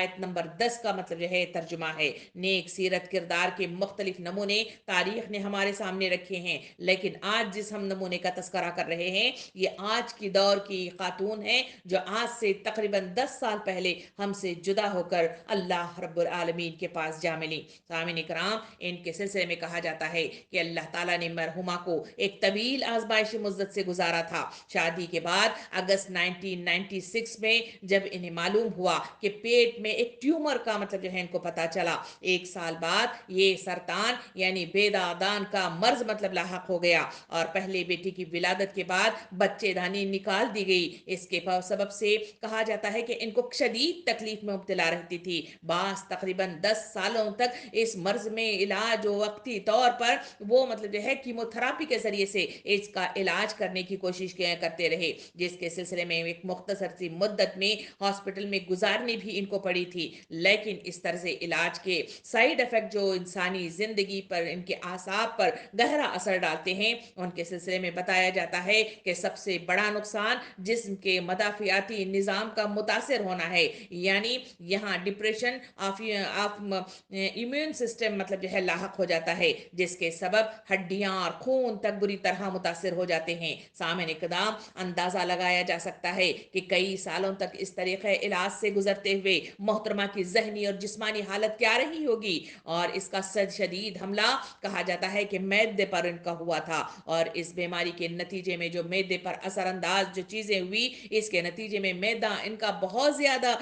آیت نمبر 10 کا مطلب جو ہے ترجمہ ہے۔ نیک سیرت کردار کے مختلف نمونے تاریخ نے ہمارے سامنے رکھے ہیں، لیکن آج جس ہم نمونے کا تذکرہ کر رہے ہیں یہ آج کی دور کی خاتون ہے جو آج سے تقریباً 10 سال پہلے ہم سے جدا ہو کر اللہ رب العالمین کے پاس جا ملی۔ سامعین کرام، ان کے سلسلے میں کہا جاتا ہے کہ اللہ تعالیٰ نے مرحومہ کو ایک طویل آزمائش مدت سے گزارا تھا۔ شادی کے بعد اگست 1996 میں جب انہیں معلوم ہوا کہ پیٹ میں ایک ٹیومر کا مطلب جو ہے ان کو پتا چلا، 1 سال بعد یہ سرطان یعنی بیدادان کا مرض مطلب لاحق ہو گیا اور پہلے بیٹی کی ولادت کے بعد بچے دانی نکال دی گئی۔ اس کے سبب سے کہا جاتا ہے کہ ان کو شدید تکلیف میں مبتلا رہتی تھی۔ بعض تقریباً 10 سالوں تک اس مرض میں علاج و وقتی طور پر وہ مطلب جو ہے کیموتھراپی کے ذریعے سے اس کا علاج کرنے کی کوشش کرتے رہے، جس کے سلسلے میں ایک مختصر سی مدت میں ہاسپٹل میں گزارنی بھی ان کو پڑی تھی۔ لیکن اس طرز علاج کے سائیڈ افیکٹ جو انسانی زندگی پر، ان کے اعصاب پر گہرا اثر ڈالتے ہیں، ان کے سلسلے میں بتایا جاتا ہے کہ سب سے بڑا نقصان جسم کے مدافعاتی نظام کا متاثر ہونا ہے، یعنی یہاں ڈپریشن آف امیون سسٹم مطلب جو ہے لاحق ہو جاتا ہے، جس کے سبب ہڈیاں اور خون تک بری طرح متاثر ہو جاتے ہیں۔ سامعین اقدام، اندازہ لگایا جا سکتا ہے کہ کئی سالوں تک اس طریقے علاج سے گزرتے ہوئے محترمہ کی ذہنی اور جسمانی حالت کیا رہی ہوگی، اور اس کا شدید حملہ کہا جاتا ہے کہ معدے پر ان کا ہوا تھا، اور اس بیماری کے نتیجے میں جو معدے پر اثر انداز جو چیزیں ہوئی، اس کے نتیجے میں معدہ ان کا بہت زیادہ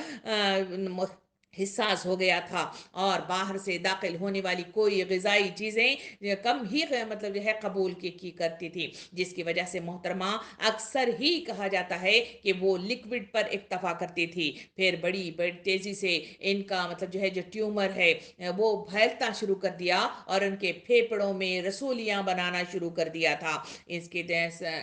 حساس ہو گیا تھا، اور باہر سے داخل ہونے والی کوئی غذائی چیزیں کم ہی مطلب جو ہے قبول کی کرتی تھی، جس کی وجہ سے محترمہ اکثر ہی کہا جاتا ہے کہ وہ لکوڈ پر اکتفا کرتی تھی۔ پھر بڑی تیزی سے ان کا مطلب جو ہے جو ٹیومر ہے وہ پھیلنا شروع کر دیا اور ان کے پھیپڑوں میں رسولیاں بنانا شروع کر دیا تھا۔ اس کے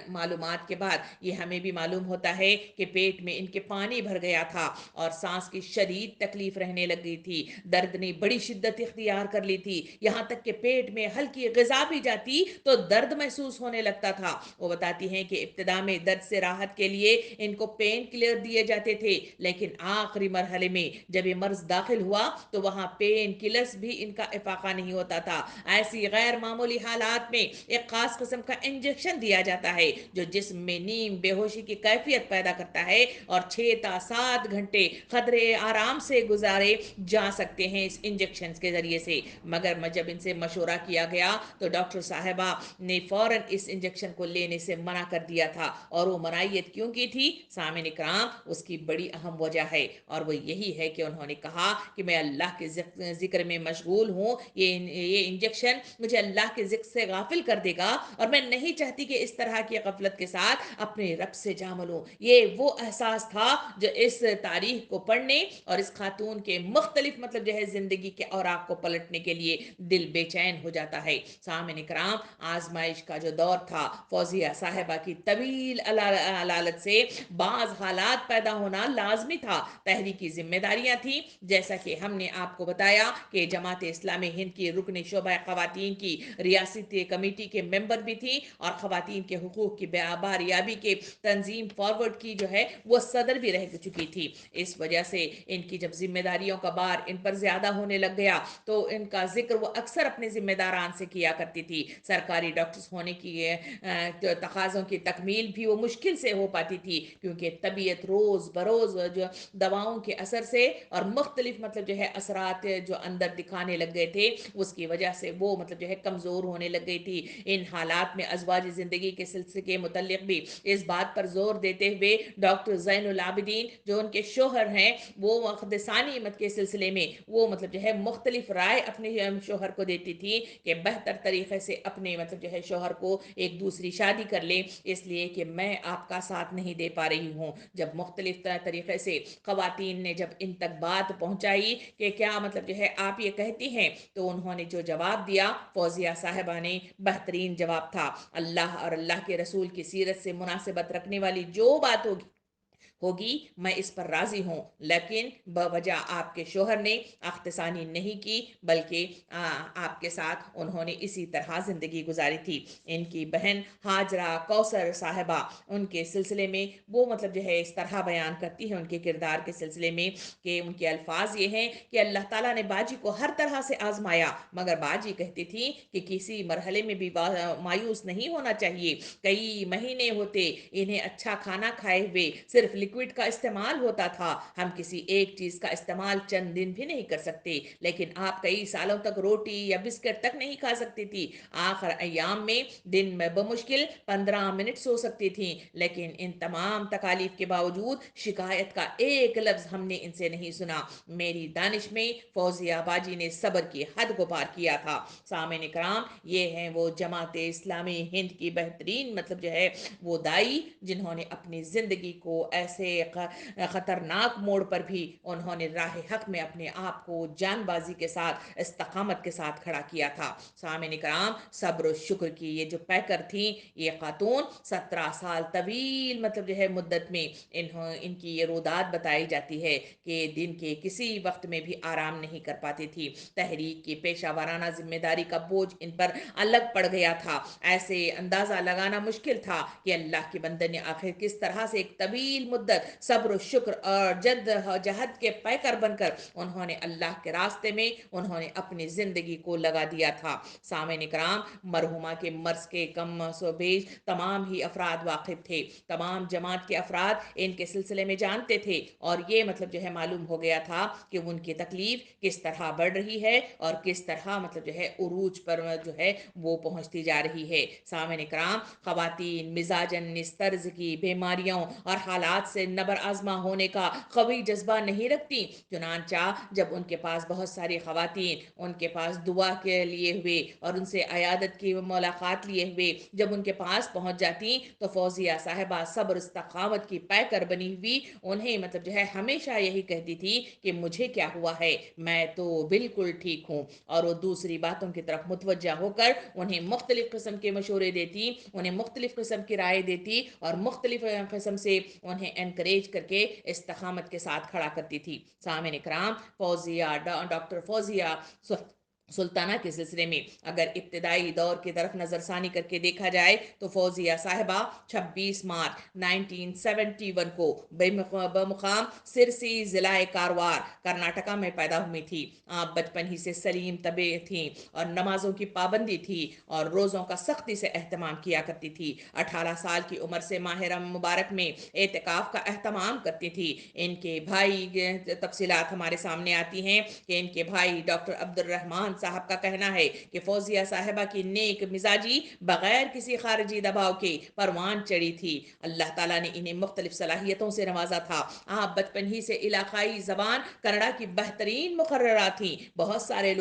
معلومات کے بعد یہ ہمیں بھی معلوم ہوتا ہے کہ پیٹ میں ان کے پانی بھر گیا تھا اور سانس کی شدید تکلیف رہنے لگی تھی، درد نے بڑی شدت اختیار کر لی تھی، یہاں تک کہ پیٹ میں ہلکی غذا بھی جاتی تو درد محسوس ہونے لگتا تھا۔ وہ بتاتی ہیں کہ ابتدا میں درد سے راحت کے لیے ان کو پین کلر دیے جاتے تھے، لیکن آخری مرحلے میں جب یہ مرض داخل ہوا تو وہاں پین کلرز بھی ان کا افاقہ نہیں ہوتا تھا۔ ایسی غیر معمولی حالات میں ایک خاص قسم کا انجیکشن دیا جاتا ہے جو جسم میں نیم بے ہوشی کی کیفیت پیدا کرتا ہے، اور 6 تا 7 گھنٹے خطرے آرام سے گزارے جا سکتے ہیں اس انجیکشن کے ذریعے سے۔ مگر جب ان سے مشورہ کیا گیا تو ڈاکٹر صاحبہ نے فوراً اس انجیکشن کو لینے سے منع کر دیا تھا، اور وہ منعیت کیوں کی تھی؟ سامعین اکرام، اس کی بڑی اہم وجہ ہے، اور وہ یہی ہے کہ انہوں نے کہا کہ میں اللہ کے ذکر میں مشغول ہوں، یہ انجیکشن مجھے اللہ کے ذکر سے غافل کر دے گا، اور میں نہیں چاہتی کہ اس طرح کی غفلت کے ساتھ اپنے رب سے جا ملوں۔ یہ وہ احساس تھا جو اس تاریخ کو پڑھنے اور اس خاتون کے مختلف مطلب جو ہے زندگی کے اوراق کو پلٹنے کے لیے دل بے چین ہو جاتا ہے۔ سامعین کرام، آزمائش کا جو دور تھا، فوزیہ صاحبہ کی طویل علالت سے بعض حالات پیدا ہونا لازمی تھا۔ تحریکی ذمہ داریاں تھیں، جیسا کہ ہم نے آپ کو بتایا کہ جماعت اسلامی ہند کی رکن شعبہ خواتین کی ریاستی کمیٹی کے ممبر بھی تھی، اور خواتین کے حقوق کی بازیابی کے تنظیم فارورڈ کی جو ہے وہ صدر بھی رہ چکی تھی۔ اس وجہ سے ان کی جب ذمہ داریوں کا بار ان پر زیادہ ہونے لگ گیا تو ان کا ذکر وہ اکثر اپنے ذمہ داران سے کیا کرتی تھی۔ سرکاری ڈاکٹرز ہونے کی تقاضوں کی تکمیل بھی وہ مشکل سے ہو پاتی تھی، کیونکہ طبیعت روز بروز جو دواؤں کے اثر سے اور مختلف مطلب جو ہے اثرات جو اندر دکھانے لگ گئے تھے، اس کی وجہ سے وہ مطلب جو ہے کمزور ہونے لگ گئی تھی۔ ان حالات میں ازواج زندگی کے سلسلے کے متعلق بھی اس بات پر زور دیتے ہوئے ڈاکٹر زین العابدین جو ان کے شوہر ہیں، وہ عقد ثانی مت کے سلسلے میں وہ مطلب جو ہے مختلف رائے اپنے شوہر کو دیتی تھی کہ بہتر طریقے سے اپنے مطلب جو ہے شوہر کو ایک دوسری شادی کر لیں، اس لیے کہ میں آپ کا ساتھ نہیں دے پا رہی ہوں۔ جب مختلف طریقے سے خواتین نے جب ان تک بات پہنچائی کہ کیا مطلب جو ہے آپ یہ کہتی ہیں، تو انہوں نے جو جواب دیا، فوزیہ صاحبہ نے بہترین جواب تھا۔ اللہ اور اللہ کے رسول کی سیرت سے مناسبت رکھنے والی جو بات ہوگی ہوگی میں اس پر راضی ہوں، لیکن بوجہ آپ کے شوہر نے اختصانی نہیں کی، بلکہ آپ کے ساتھ انہوں نے اسی طرح زندگی گزاری تھی۔ ان کی بہن ہاجرہ کوثر صاحبہ ان کے سلسلے میں وہ مطلب جو ہے اس طرح بیان کرتی ہے ان کے کردار کے سلسلے میں، کہ ان کے الفاظ یہ ہیں کہ اللہ تعالیٰ نے باجی کو ہر طرح سے آزمایا، مگر باجی کہتی تھی کہ کسی مرحلے میں بھی مایوس نہیں ہونا چاہیے۔ کئی مہینے ہوتے انہیں اچھا کھانا کھائے ہوئے صرف لکوڈ کا استعمال ہوتا تھا، ہم کسی ایک چیز کا استعمال چند دن بھی نہیں کر سکتے، لیکن آپ کئی سالوں تک روٹی یا بسکٹ تک نہیں کھا سکتی تھی، آخر ایام میں دن میں بمشکل 15 منٹ سو سکتی تھیں، لیکن ان تمام تکالیف کے باوجود شکایت کا ایک لفظ ہم نے ان سے نہیں سنا۔ میری دانش میں فوزیہ باجی نے صبر کی حد کو پار کیا تھا۔ سامعین کرام، یہ ہیں وہ جماعت اسلامی ہند کی بہترین مطلب جو ہے وہ دائی، جنہوں نے اپنی زندگی کو ایسے خطرناک موڑ پر بھی انہوں نے راہ حق میں اپنے آپ کو جان بازی کے ساتھ استقامت کے ساتھ کھڑا کیا تھا۔ سامعین کرام، صبر و شکر کی یہ جو پیکر تھیں، یہ خاتون 17 سال طویل مطلب جو ہے مدت میں ان کی یہ روداد بتائی جاتی ہے کہ دن کے کسی وقت میں بھی آرام نہیں کر پاتی تھی۔ تحریک کی پیشہ ورانہ ذمہ داری کا بوجھ ان پر الگ پڑ گیا تھا۔ ایسے اندازہ لگانا مشکل تھا کہ اللہ کے بندے نے آخر کس طرح سے ایک طویل مدت صبر و شکر اور جد جہد کے پیکر بن کر انہوں نے اللہ کے راستے میں انہوں نے اپنی زندگی کو لگا دیا تھا۔ سامعین کرام، مرحومہ کے مرض کے کم و بیش تمام ہی افراد واقف تھے، تمام جماعت کے افراد ان کے سلسلے میں جانتے تھے، اور یہ مطلب جو ہے معلوم ہو گیا تھا کہ ان کی تکلیف کس طرح بڑھ رہی ہے اور کس طرح مطلب جو ہے عروج پر جو ہے وہ پہنچتی جا رہی ہے۔ سامعین کرام، خواتین مزاجن اس طرز کی بیماریوں اور حالات سے نبر آزما ہونے کا قوی جذبہ نہیں رکھتی، چنانچہ جب ان کے پاس بہت ساری خواتین ان کے پاس دعا کے لیے ہوئے اور ان سے عیادت کی ملاقات لیے ہوئے جب ان کے پاس پہنچ جاتی، تو فوزیہ صاحبہ صبر استقامت کی پیکر بنی ہوئی انہیں مطلب جو ہے ہمیشہ یہی کہتی تھی کہ مجھے کیا ہوا ہے، میں تو بالکل ٹھیک ہوں، اور وہ دوسری باتوں کی طرف متوجہ ہو کر انہیں مختلف قسم کے مشورے دیتی، انہیں مختلف قسم کی رائے دیتی، اور مختلف قسم سے انہیں انکریج کر کے استقامت کے ساتھ کھڑا کرتی تھی۔ سامعین کرام، فوزیہ ڈاکٹر فوزیہ سلطانہ کے سلسلے میں اگر ابتدائی دور کی طرف نظر ثانی کر کے دیکھا جائے تو فوزیہ صاحبہ 26 مارچ 1971 کو بمقام سرسی ضلع کاروار کرناٹکا میں پیدا ہوئی تھی۔ آپ بچپن ہی سے سلیم طبیعت تھیں اور نمازوں کی پابندی تھی اور روزوں کا سختی سے اہتمام کیا کرتی تھی۔ 18 سال کی عمر سے ماہ مبارک میں اعتکاف کا اہتمام کرتی تھی۔ ان کے بھائی تفصیلات ہمارے سامنے آتی ہیں کہ ان کے بھائی ڈاکٹر عبد الرحمان صاحب کا کہنا ہے کہ فوزیہ صاحبہ کی نیک مزاجی بغیر کسی خارجی دباؤ کے پروان چڑھی تھی۔ اللہ تعالیٰ نے انہیں مختلف صلاحیتوں سے نوازا تھا۔ آپ بچپن ہی سے علاقائی زبان کنڑا کی بہترین مقررات تھیں۔ بہت سارے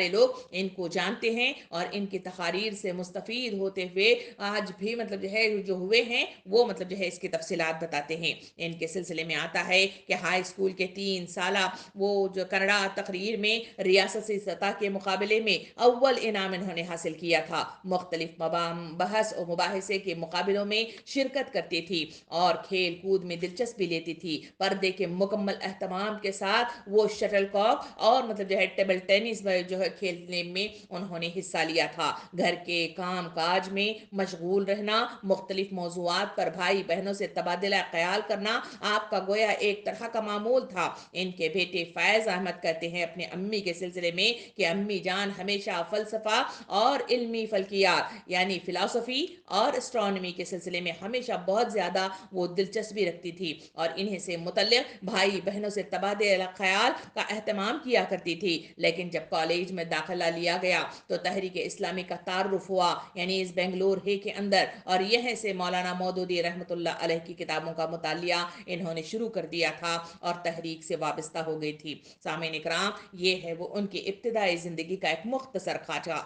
لوگ ان کو جانتے ہیں اور ان کی تقاریر سے مستفید ہوتے ہوئے آج بھی مطلب جو ہے جو ہوئے ہیں وہ مطلب جو ہے اس کی تفصیلات بتاتے ہیں۔ ان کے سلسلے میں آتا ہے کہ ہائی اسکول کے 3 سالہ وہ جو کنڑا تقریر میں ریاستی سطح کے مقابلے میں اول انعام انہوں نے حاصل کیا تھا۔ مختلف بحث و مباحثے کے مقابلوں میں شرکت کرتی تھی اور کھیل کود میں دلچسپی لیتی تھی۔ پردے کے مکمل اہتمام کے ساتھ وہ شٹل کاک اور مطلب جو ہے ٹیبل ٹینس میں جو ہے کھیلنے میں انہوں نے حصہ لیا تھا۔ گھر کے کام کاج میں مشغول رہنا، مختلف موضوعات پر بھائی بہنوں سے تبادلہ خیال کرنا آپ کا گویا ایک طرح کا معمول تھا۔ ان کے بیٹے فیض احمد کہتے ہیں اپنے امی کے سلسلے میں کہ امی جان ہمیشہ فلسفہ اور علمی فلکیات یعنی فلسفی اور اسٹرانومی کے سلسلے میں ہمیشہ بہت زیادہ وہ دلچسپی رکھتی تھی اور انہیں سے متعلق بھائی بہنوں سے تبادلہ خیال کا اہتمام کیا کرتی تھی۔ لیکن جب کالج میں داخلہ لیا گیا تو تحریک اسلامی کا تعارف ہوا، یعنی اس بنگلور ہی کے اندر، اور یہیں سے مولانا مودودی رحمۃ اللہ علیہ کی کتابوں کا مطالعہ انہوں نے شروع کر دیا تھا اور تحریک سے وابستہ ہو گئی تھی۔ سامعین کرام، یہ ہے وہ ان کی ابتدائی زندگی کا ایک مختصر خاکہ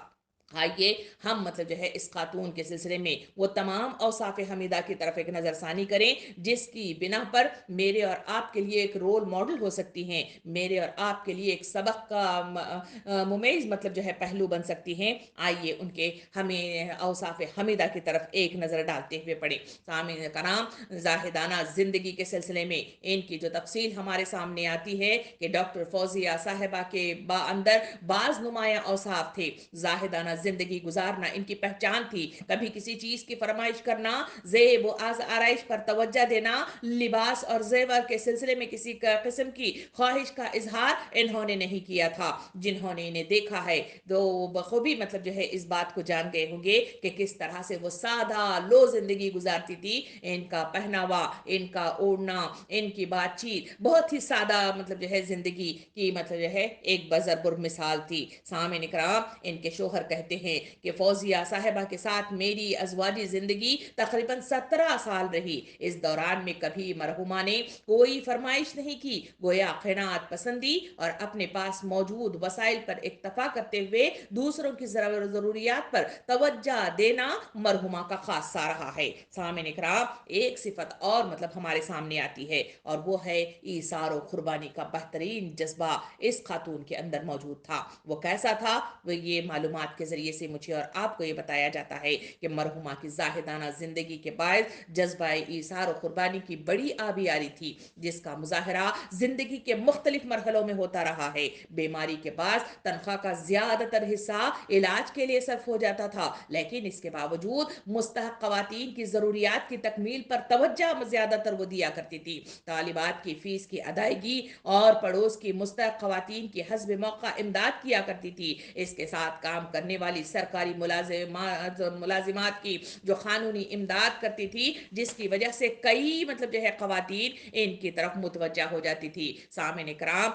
آئیے ہم مطلب جو ہے اس خاتون کے سلسلے میں وہ تمام اوصاف حمیدہ کی طرف ایک نظر ثانی کریں جس کی بنا پر میرے اور آپ کے لیے ایک رول ماڈل ہو سکتی ہیں، میرے اور آپ کے لیے ایک سبق کا ممیز مطلب جو ہے پہلو بن سکتی ہیں۔ آئیے ان کے ہمیں اوصاف حمیدہ کی طرف ایک نظر ڈالتے ہوئے پڑھیں۔ سامعین کرام، زاہدانہ زندگی کے سلسلے میں ان کی جو تفصیل ہمارے سامنے آتی ہے کہ ڈاکٹر فوزیہ صاحبہ کے اندر بعض نمایاں اوصاف تھے۔ زاہدانہ زندگی گزارنا ان کی پہچان تھی، کبھی کسی چیز کی فرمائش کرنا، زیب و آرائش پر توجہ دینا، لباس اور زیور کے سلسلے میں کسی قسم کی خواہش کا اظہار انہوں نے نہیں کیا تھا۔ جنہوں نے انہیں دیکھا ہے تو بخوبی مطلب جو ہے اس بات کو جان گئے ہوں گے کہ کس طرح سے وہ سادہ لو زندگی گزارتی تھی۔ ان کا پہناوا، ان کا اوڑھنا، ان کی بات چیت بہت ہی سادہ مطلب جو ہے زندگی کی مطلب جو ہے ایک بضرب مثال تھی۔ سامعین کرام، ان کے شوہر کہتے ہیں کہ فوزیہ صاحبہ کے ساتھ میری ازواجی زندگی تقریباً 17 سال رہی۔ اس دوران میں کبھی مرحومہ نے کوئی فرمائش نہیں کی، گویا قناعت پسندی اور اپنے پاس موجود وسائل پر اکتفا کرتے ہوئے دوسروں کی ضروریات پر توجہ دینا مرحومہ کا خاصہ رہا ہے۔ سامعین اکرام، ایک صفت اور مطلب ہمارے سامنے آتی ہے اور وہ ہے ایثار و قربانی کا بہترین جذبہ اس خاتون کے اندر موجود تھا۔ وہ کیسا تھا؟ وہ یہ معلومات کے ذریعے سے مجھے اور آپ کو یہ بتایا جاتا ہے کہ مرحومہ کی زاہدانہ زندگی کے باعث جذبہ ایثار و قربانی کی بڑی آبیاری تھی، جس کا مظاہرہ زندگی کے مختلف مرحلوں میں ہوتا رہا ہے۔ بیماری کے بعد تنخواہ کا زیادہ تر حصہ علاج کے لیے صرف ہو جاتا تھا، لیکن اس کے باوجود مستحق خواتین کی ضروریات کی تکمیل پر توجہ زیادہ تر وہ دیا کرتی تھی۔ طالبات کی فیس کی ادائیگی اور پڑوس کی مستحق خواتین کی حسب موقع امداد کیا کرتی تھی۔ اس کے ساتھ کام کرنے والی سرکاری ملازمات کی جو قانونی امداد کرتی تھی، جس کی وجہ سے کئی مطلب جو ہے خواتین ان کی طرف متوجہ ہو جاتی تھی۔ سامعین اکرام،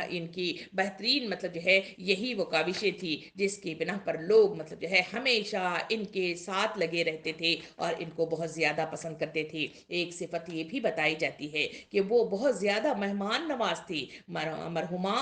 ان کی بہترین مطلب جو ہے یہی وہ کاوشیں تھی جس کی بنا پر لوگ مطلب جو ہے ہمیشہ ان کے ساتھ لگے رہتے تھے اور ان کو بہت زیادہ پسند کرتے تھے۔ ایک صفت یہ بھی بتائی جاتی ہے کہ وہ بہت زیادہ مہمان نواز تھی۔ مرحومہ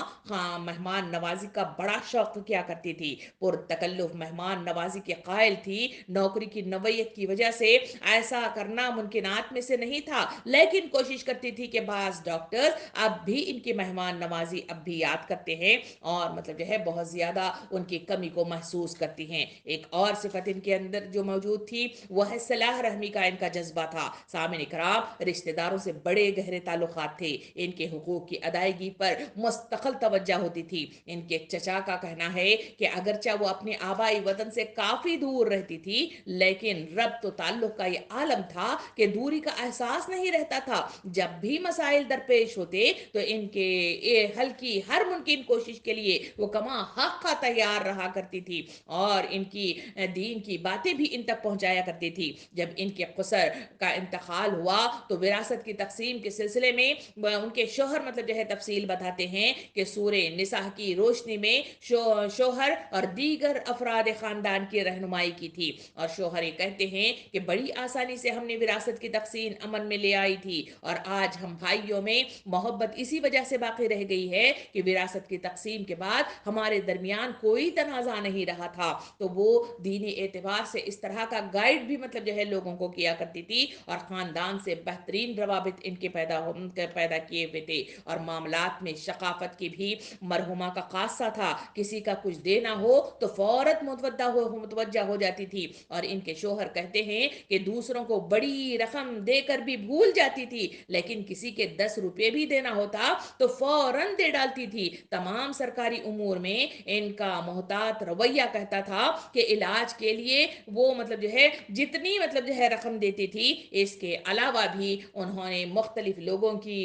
مہمان نوازی کا بڑا شوق کیا کرتی تھی، پر تکلف مہمان نوازی کے قائل تھی۔ نوکری کی نوعیت کی وجہ سے ایسا کرنا ممکنات میں سے نہیں تھا، لیکن کوشش کرتی تھی کہ بعض ڈاکٹرز اب بھی ان کی مہمان نوازی اب بھی یاد کرتے ہیں اور مطلب جو ہے بہت زیادہ ان کی کمی کو محسوس کرتی ہیں۔ ایک اور صفت ان کے اندر جو موجود تھی وہ ہے صلاح رحمی کا ان کا جذبہ تھا۔ سامعین اکرام، رشتہ داروں سے بڑے گہرے تعلقات تھے، ان کے حقوق کی ادائیگی پر مستقل توجہ ہوتی تھی۔ ان کے چچا کا کہنا ہے کہ اگرچہ وہ اپنے آبائی وطن سے کافی دور رہتی تھی، لیکن ربط و تعلق کا یہ عالم تھا کہ دوری کا احساس نہیں رہتا تھا۔ جب بھی مسائل درپیش ہوتے تو ان کے حل کی ہر ممکن کوشش کے لیے وہ کما حق کا تیار رہا کرتی تھی اور ان کی دین کی باتیں بھی ان تک پہنچایا کرتی تھی۔ جب ان کے قصر کا انتقال ہوا تو وراثت کی تقسیم کے سلسلے میں ان کے شوہر مطلب جو ہے تفصیل بتاتے ہیں کہ سورہ نساء کی روشنی میں شوہر اور دیگر افراد خاندان کی رہنمائی کی تھی، اور شوہر یہ کہتے ہیں کہ بڑی آسانی سے ہم نے وراثت کی تقسیم عمل میں لے آئی تھی اور آج ہم بھائیوں میں محبت اسی وجہ سے باقی رہ گئی ہے کہ وراثت کی تقسیم کے بعد ہمارے درمیان کوئی تنازع نہیں رہا تھا۔ تو وہ دینی اعتبار سے اس طرح کا گائیڈ بھی مطلب جو ہے لوگوں کو کیا کرتی تھی اور خاندان سے بہترین روابط ان کے پیدا کیے ہوئے تھے، اور معاملات میں ثقافت کی بھی مرحومہ کا خاصہ تھا۔ کسی کا کچھ دینا ہو تو فوراً متوجہ ہو جاتی تھی، اور ان کے شوہر کہتے ہیں کہ دوسروں کو بڑی رقم دے کر بھی بھول جاتی تھی، لیکن کسی کے 10 روپے بھی دینا ہوتا تو فوراً دے ڈالتی تھی۔ تمام سرکاری امور میں ان کا محتاط رویہ کہتا تھا کہ علاج کے لیے وہ مطلب جو ہے جتنی مطلب جو ہے رقم دیتی تھی، اس کے علاوہ بھی انہوں نے مختلف لوگوں کی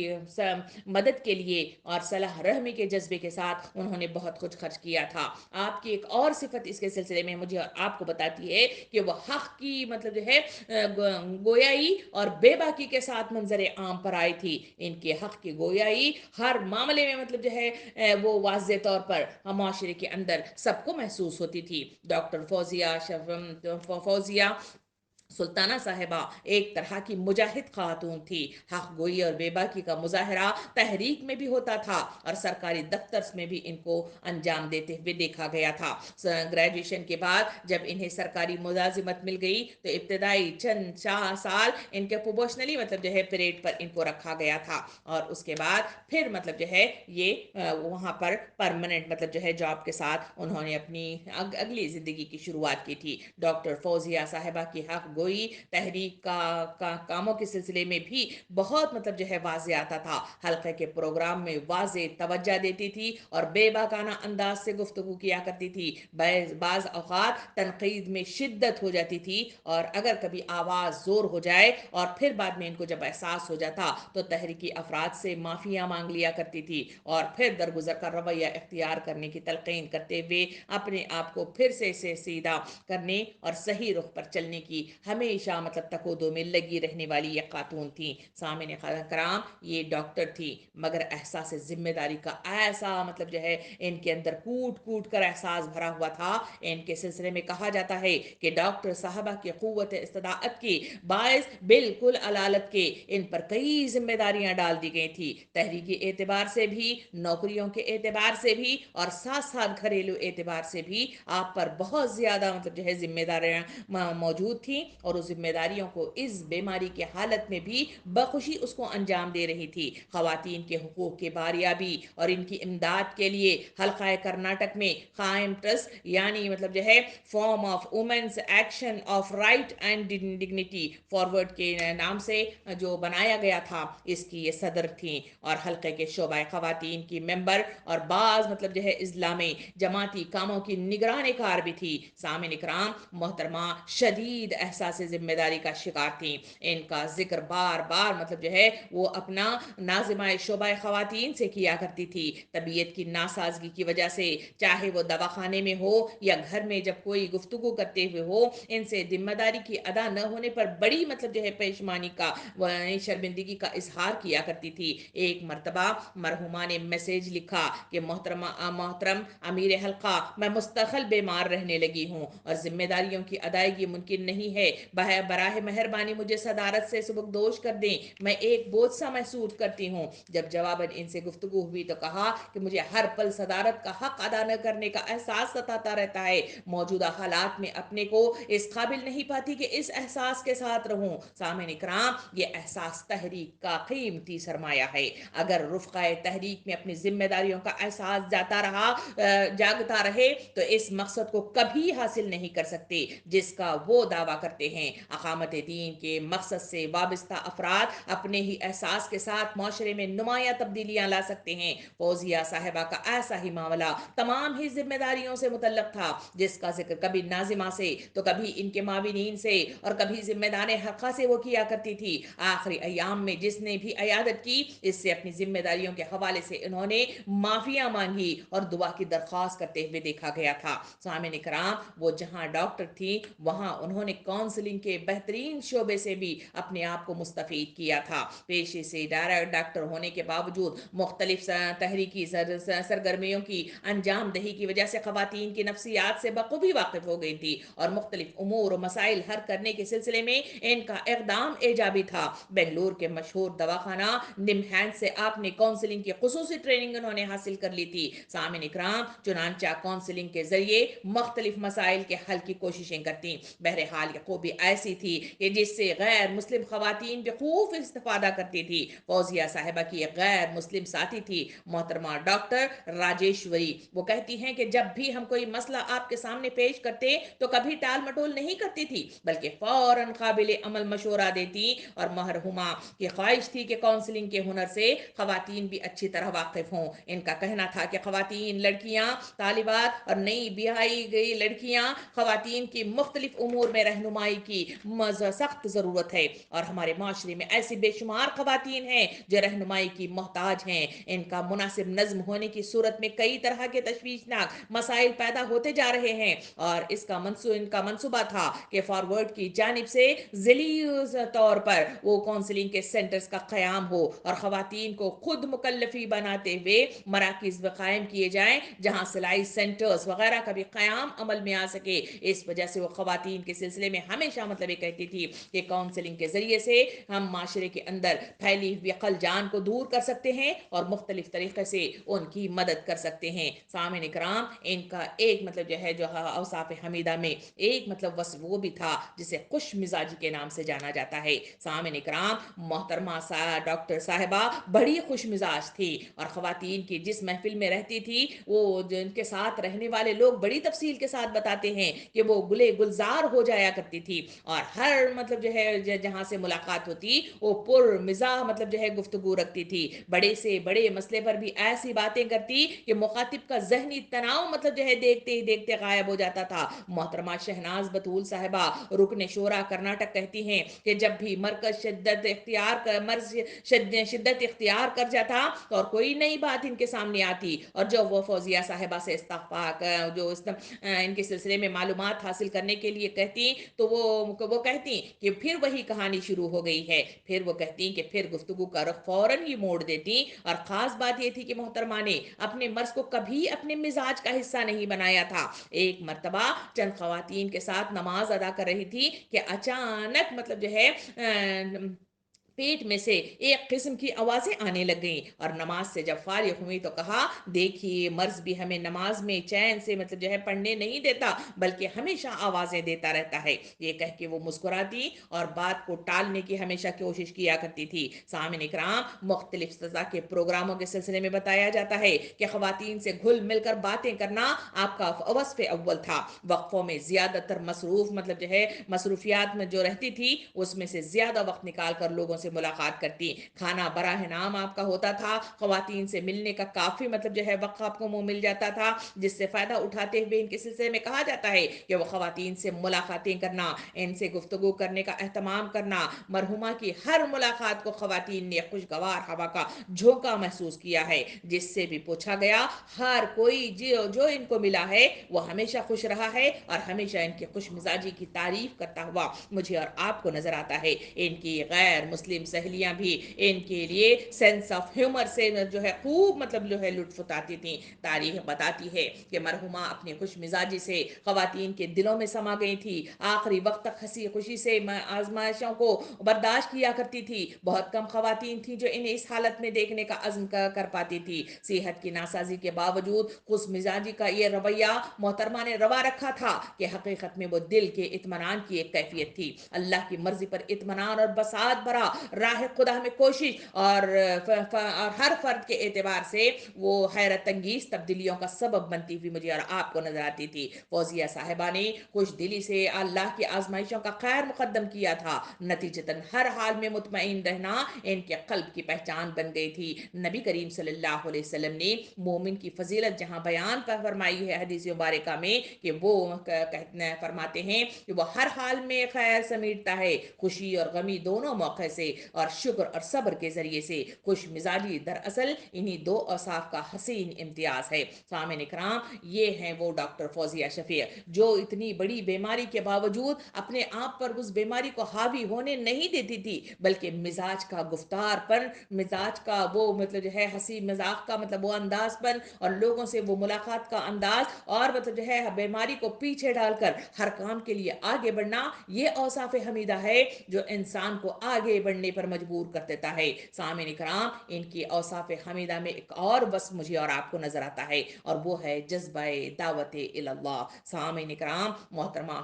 مدد کے لیے اور صلاح رحمی کے جذبے کے ساتھ انہوں نے بہت کچھ خرچ کیا تھا۔ آپ کی ایک اور صفت اس کے سلسلے میں مجھے اور آپ کو بتاتی ہے کہ وہ حق کی مطلب جو ہے گویائی اور بے باکی کے ساتھ منظر عام پر آئی تھی۔ ان کے حق کی گویائی ہر معاملے میں مطلب جو ہے وہ واضح طور پر معاشرے کے اندر سب کو محسوس ہوتی تھی۔ ڈاکٹر فوزیہ سلطانہ صاحبہ ایک طرح کی مجاہد خاتون تھی، حق گوئی اور بے باکی کا مظاہرہ تحریک میں بھی ہوتا تھا اور سرکاری دفتر میں بھی ان کو انجام دیتے ہوئے دیکھا گیا تھا۔ گریجویشن کے بعد جب انہیں سرکاری ملازمت مل گئی تو ابتدائی چند سال ان کے پروبوشنلی مطلب جو ہے پریڈ پر ان کو رکھا گیا تھا، اور اس کے بعد پھر مطلب جو ہے یہ وہاں پر پرماننٹ مطلب جو ہے جاب کے ساتھ انہوں نے اپنی اگلی زندگی کی شروعات کی تھی۔ ڈاکٹر فوزیہ صاحبہ کی حق گوئی تحریک کا کاموں کے سلسلے میں بھی بہت مطلب جو ہے واضح آتا تھا، حلقے کے پروگرام میں واضح توجہ دیتی تھی اور بے باکانہ انداز سے گفتگو کیا کرتی تھی۔ بعض اوقات تنقید میں شدت ہو جاتی تھی، اور اگر کبھی آواز زور ہو جائے اور پھر بعد میں ان کو جب احساس ہو جاتا تو تحریکی افراد سے معافیاں مانگ لیا کرتی تھی اور پھر درگزر کا رویہ اختیار کرنے کی تلقین کرتے ہوئے اپنے آپ کو پھر سے سیدھا کرنے اور صحیح رخ پر چلنے کی ہمیشہ مطلب تقودوں میں لگی رہنے والی یہ خاتون تھی۔ سامعین کرام، یہ ڈاکٹر تھی مگر احساس ذمہ داری کا ایسا مطلب جو ہے ان کے اندر کوٹ کوٹ کر احساس بھرا ہوا تھا۔ ان کے سلسلے میں کہا جاتا ہے کہ ڈاکٹر صاحبہ کی قوت استطاعت کی باعث بالکل علالت کے ان پر کئی ذمہ داریاں ڈال دی گئی تھی، تحریکی اعتبار سے بھی، نوکریوں کے اعتبار سے بھی، اور ساتھ ساتھ گھریلو اعتبار سے بھی آپ پر بہت زیادہ مطلب جو ہے ذمہ داریاں موجود تھیں، اور اس ذمہ داریوں کو اس بیماری کے حالت میں بھی بخوشی اس کو انجام دے رہی تھی۔ خواتین کے حقوق کے باریابی اور ان کی امداد کے لیے حلقہ کرناٹک میں قائم ٹرسٹ یعنی مطلب جو ہے form of women's action of right and dignity forward کے نام سے جو بنایا گیا تھا، اس کی یہ صدر تھیں اور حلقے کے شعبہ خواتین کی ممبر اور بعض مطلب جو ہے اسلامی جماعتی کاموں کی نگران کار بھی تھی۔ سامعین اکرام، محترمہ شدید احساس ذمہ داری کا شکار تھیں۔ ان کا ذکر بار بار مطلب جو ہے وہ اپنا ناظمہ شعبہ خواتین سے کیا کرتی تھی۔ طبیعت کی ناسازگی کی وجہ سے چاہے وہ دواخانے میں ہو یا گھر میں جب کوئی گفتگو کرتے ہوئے ہو، ان سے ذمہ داری کی ادا نہ ہونے پر بڑی مطلب جو ہے پریشانی کا شرمندگی کا اظہار کیا کرتی تھی۔ ایک مرتبہ مرحومہ نے میسیج لکھا کہ محترم امیر حلقہ، میں مستقل بیمار رہنے لگی ہوں اور ذمہ داریوں کی ادائیگی ممکن نہیں ہے، براہ مہربانی مجھے صدارت سے سبکدوش کر دیں، میں ایک بوجھ سا محسوس کرتی ہوں۔ جب جواباً ان سے گفتگو ہوئی تو کہا کہ مجھے ہر پل صدارت کا حق ادا نہ کرنے کا احساس ستاتا رہتا ہے، موجودہ حالات میں اپنے کو اس قابل نہیں پاتی کہ اس احساس کے ساتھ رہوں۔ سامعین اکرام، یہ احساس تحریک کا قیمتی سرمایہ ہے۔ اگر رفقہ تحریک میں اپنی ذمہ داریوں کا احساس جاگتا رہے تو اس مقصد کو کبھی حاصل نہیں کر سکتے جس کا وہ دعویٰ کرتے ہیں۔ اقامت دین کے مقصد سے وابستہ افراد اپنے ہی احساس کے ساتھ معاشرے میں نمایاں تبدیلیاں لا سکتے ہیں۔ فوزیہ صاحبہ کا ایسا ہی معاملہ تمام ہی ذمہ داریوں سے متعلق تھا، جس کا ذکر کبھی ناظمہ سے تو کبھی ان کے معاونین سے اور کبھی ذمہ دار حلقہ سے وہ کیا کرتی تھی۔ آخری ایام میں جس نے بھی عیادت کی، اس سے اپنی ذمہ داریوں کے حوالے سے انہوں نے معافیاں مانگی اور دعا کی درخواست کرتے ہوئے دیکھا گیا تھا۔ سامعین اکرام، وہ جہاں ڈاکٹر تھی وہاں انہوں نے کاؤنسلنگ کے بہترین شعبے سے بھی اپنے آپ کو مستفید کیا تھا۔ پیشے سے ڈاکٹر ہونے کے باوجود مختلف تحریکی سرگرمیوں کی انجام دہی کی وجہ سے خواتین کی نفسیات سے بخوبی واقف ہو گئی تھی اور مختلف امور و مسائل حل کرنے کے سلسلے میں ان کا اقدام ایجابی تھا۔ بنگلور کے مشہور دواخانہ نمہینڈ سے آپ نے کاؤنسلنگ کی خصوصی ٹریننگ انہوں نے حاصل کر لی تھی۔ سامعین اکرام، چنانچہ کاؤنسلنگ کے ذریعے مختلف مسائل کے حل کی کوششیں کرتی۔ بہرحال یہ خوبی ایسی تھی کہ جس سے غیر مسلم خواتین بھی خوب استفادہ کرتی تھی۔ فوزیہ صاحبہ کی ایک غیر مسلم ساتھی تھی محترمہ ڈاکٹر راجیشوری۔ وہ کہتی ہیں کہ جب بھی ہم کوئی مسئلہ آپ کے سامنے پیش کرتے تو کبھی ٹال مٹول نہیں کرتی تھی، بلکہ فوراً قابل عمل مشورہ دیتی، اور مرحومہ کی خواہش تھی کہ کاؤنسلنگ کے ہنر سے خواتین بھی اچھی طرح واقف ہوں۔ ان کا کہنا تھا کہ خواتین، لڑکیاں، طالبات اور نئی بیاہی گئی لڑکیاں، خواتین کی مختلف امور میں رہنمائی کی سخت ضرورت ہے، اور ہمارے معاشرے میں ایسی بے شمار خواتین ہیں جو رہنمائی کی محتاج ہیں۔ ان کا مناسب نظم ہونے کی صورت میں کئی طرح کے تشویشناک مسائل پیدا ہوتے جا رہے ہیں، اور ان کا منصوبہ تھا کہ فارورڈ کی جانب سے ذیلی طور پر وہ کاؤنسلنگ کے سینٹرز کا قیام ہو اور خواتین کو خود مکلفی بناتے ہوئے مراکز قائم کیے جائیں جہاں سلائی سینٹرز وغیرہ کا بھی قیام عمل میں آ سکے۔ اس وجہ سے وہ خواتین کے سلسلے میں ہمیشہ مطلب یہ کہتی تھی کہ کاؤنسلنگ کے ذریعے سے ہم معاشرے کے اندر پھیلی ہوئی خلجان کو دور کر سکتے ہیں اور مختلف طریقے سے ان کی مدد کر سکتے ہیں. سامعین اکرام، ان کا ایک مطلب جو ہے جو اوصاف حمیدہ میں ایک مطلب وصف وہ بھی تھا جسے خوش مزاجی کے نام سے جانا جاتا ہے. سامعین اکرام، محترمہ ڈاکٹر صاحبہ بڑی خوش مزاج تھی اور خواتین کی جس محفل میں رہتی تھی وہ جن کے ساتھ رہنے والے لوگ بڑی تفصیل کے ساتھ بتاتے ہیں کہ وہ گلے گلزار ہو جایا کرتی تھی اور ہر مطلب جو ہے جہاں سے ملاقات ہوتی وہ پر مزاح مطلب جو ہے گفتگو رکھتی تھی. بڑے سے بڑے مسئلے پر بھی ایسی باتیں کرتی کہ مخاطب کا ذہنی تناؤ مطلب جو ہے دیکھتے ہی دیکھتے غائب ہو جاتا تھا. محترمہ شہناز بطول صاحبہ رکن شورا کرناٹک کہتی ہیں کہ جب بھی مرکز شدت اختیار کر جاتا اور کوئی نئی بات ان کے سامنے آتی اور جو وہ فوزیہ صاحبہ سے استفاق جو ان کے سلسلے میں معلومات حاصل کرنے کے لیے کہتی تو وہ کہتی کہ پھر وہی کہانی شروع ہو گئی ہے. پھر وہ کہتی کہ پھر گفتگو کا رخ فوراً ہی موڑ دیتی اور خاص بات یہ تھی کہ محترمہ نے اپنے مرض کو کبھی اپنے مزاج کا حصہ نہیں بنایا تھا. ایک مرتبہ چند خواتین کے ساتھ نماز ادا کر رہی تھی کہ اچانک مطلب جو ہے پیٹ میں سے ایک قسم کی آوازیں آنے لگ گئیں اور نماز سے جب فارغ ہوئی تو کہا دیکھیے مرض بھی ہمیں نماز میں چین سے مطلب جو ہے پڑھنے نہیں دیتا بلکہ ہمیشہ آوازیں دیتا رہتا ہے. یہ کہہ کے وہ مسکراتی اور بات کو ٹالنے کی ہمیشہ کوشش کیا کرتی تھی. سامعین اکرام، مختلف سزا کے پروگراموں کے سلسلے میں بتایا جاتا ہے کہ خواتین سے گھل مل کر باتیں کرنا آپ کا وصف اول تھا. وقفوں میں زیادہ تر مطلب جو ہے مصروفیات میں جو رہتی تھی اس میں سے زیادہ وقت نکال کر لوگوں سے ملاقات کرتی. کھانا براہ نام آپ کا ہوتا تھا. خواتین سے ملنے کا کافی مطلب جو ہے وقت آپ کو مل جاتا تھا جس سے فائدہ اٹھاتے ہوئے ان کے سلسلے میں کہا جاتا ہے کہ وہ خواتین سے ملاقاتیں کرنا، ان سے گفتگو کرنے کا اہتمام کرنا، مرحومہ کی ہر ملاقات کو خواتین نے خوشگوار ہوا کا جھونکا محسوس کیا ہے. جس سے بھی پوچھا گیا ہر کوئی جو ان کو ملا ہے وہ ہمیشہ خوش رہا ہے اور ہمیشہ ان کی خوش مزاجی کی تعریف کرتا ہوا مجھے اور آپ کو نظر آتا ہے. ان کی غیر مسلم سہیلیاں بھی ان کے لیے سینس آف ہیومر سے جو ہے خوب مطلب جو ہے لطف اٹھاتی تھیں. تاریخ بتاتی ہے کہ مرحومہ اپنی خوش مزاجی سے خواتین کے دلوں میں سما گئی تھی. آخری وقت تک ہنسی خوشی سے آزمائشوں کو برداشت کیا کرتی تھی. بہت کم خواتین تھیں جو انہیں اس حالت میں دیکھنے کا عزم کر پاتی تھی. صحت کی ناسازی کے باوجود خوش مزاجی کا یہ رویہ محترمہ نے روا رکھا تھا کہ حقیقت میں وہ دل کے اطمینان کی ایک کیفیت تھی. اللہ کی مرضی پر اطمینان اور بساط بھرا راہ خدا میں کوشش اور ہر فرد کے اعتبار سے وہ حیرت انگیز تبدیلیوں کا سبب بنتی ہوئی مجھے اور آپ کو نظر آتی تھی. فوزیہ صاحبہ نے خوش دلی سے اللہ کی آزمائشوں کا خیر مقدم کیا تھا. نتیجتاً ہر حال میں مطمئن رہنا ان کے قلب کی پہچان بن گئی تھی. نبی کریم صلی اللہ علیہ وسلم نے مومن کی فضیلت جہاں بیان فرمائی ہے حدیث مبارکہ میں کہ وہ فرماتے ہیں کہ وہ ہر حال میں خیر سمیٹتا ہے، خوشی اور غمی دونوں موقع سے اور شکر اور صبر کے ذریعے سے. خوش مزاجی دراصل انہی دو اوصاف کا حسین امتیاز ہے. سامعین اکرام، یہ ہیں وہ ڈاکٹر فوزیہ شفیق جو اتنی بڑی بیماری کے باوجود اپنے آپ پر اس بیماری کو حاوی ہونے نہیں دیتی تھی بلکہ مزاج کا گفتار پر مزاج کا وہ مطلب جو ہے ہنسی مذاق کا مطلب وہ انداز پر اور لوگوں سے وہ ملاقات کا انداز اور مطلب جو ہے بیماری کو پیچھے ڈال کر ہر کام کے لیے آگے بڑھنا، یہ اوصاف حمیدہ ہے جو انسان کو آگے بڑھنے پر مجبور کر دیتا ہے. سامعین کرام، ان کی اوصاف حمیدہ میں ایک اور بس مجھے اور آپ کو نظر آتا ہے اور وہ ہے جذبہ دعوت اللہ. سامعین کرام، محترمہ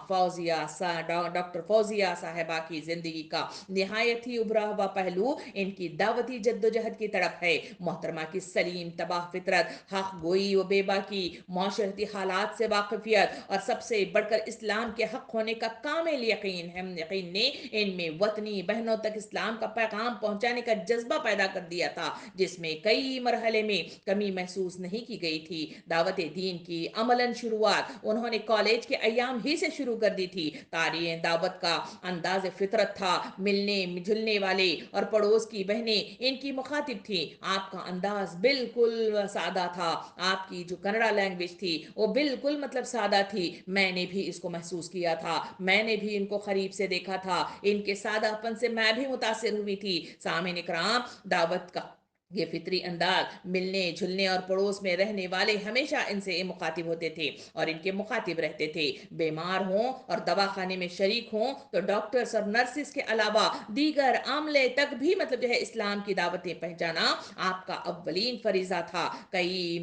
ڈاکٹر فوزیہ صاحبہ کی زندگی کا نہایت ہی ابھرا ہوا پہلو ان کی دعوتی جدوجہد کی طرف ہے. محترمہ کی سلیم تباہ فطرت، حق گوئی و بے باکی، معاشرتی حالات سے واقفیت اور سب سے بڑھ کر اسلام کے حق ہونے کا کامل یقین نے ان میں وطنی بہنوں تک اسلام کا پیغام پہنچانے کا جذبہ پیدا کر دیا تھا جس میں کئی مرحلے میں کمی محسوس نہیں کی گئی تھی. دعوت دین کی عملاً شروعات انہوں نے کالج کے ایام ہی سے شروع کر دی تھی. تاریخ دعوت کا انداز فطرت تھا. ملنے جلنے والے اور پڑوس کی بہنیں ان کی مخاطب تھیں. آپ کا انداز بالکل سادہ تھا. آپ کی جو کنڑا لینگویج تھی وہ بالکل مطلب سادہ تھی. میں نے بھی اس کو محسوس کیا تھا. میں نے بھی ان کو قریب سے دیکھا تھا. ان کے سادہ پن سے میں بھی متاثر ہوئی تھی. سامعین اکرام، دعوت کا یہ فطری انداز ملنے جلنے اور پڑوس میں رہنے والے ہمیشہ ان سے مخاطب ہوتے تھے اور ان کے مخاطب رہتے تھے. بیمار ہوں اور دواخانے میں شریک ہوں تو ڈاکٹرز اور نرسز کے علاوہ دیگر عاملے تک بھی مطلب جو ہے اسلام کی دعوتیں پہنچانا آپ کا اولین فریضہ تھا. کئی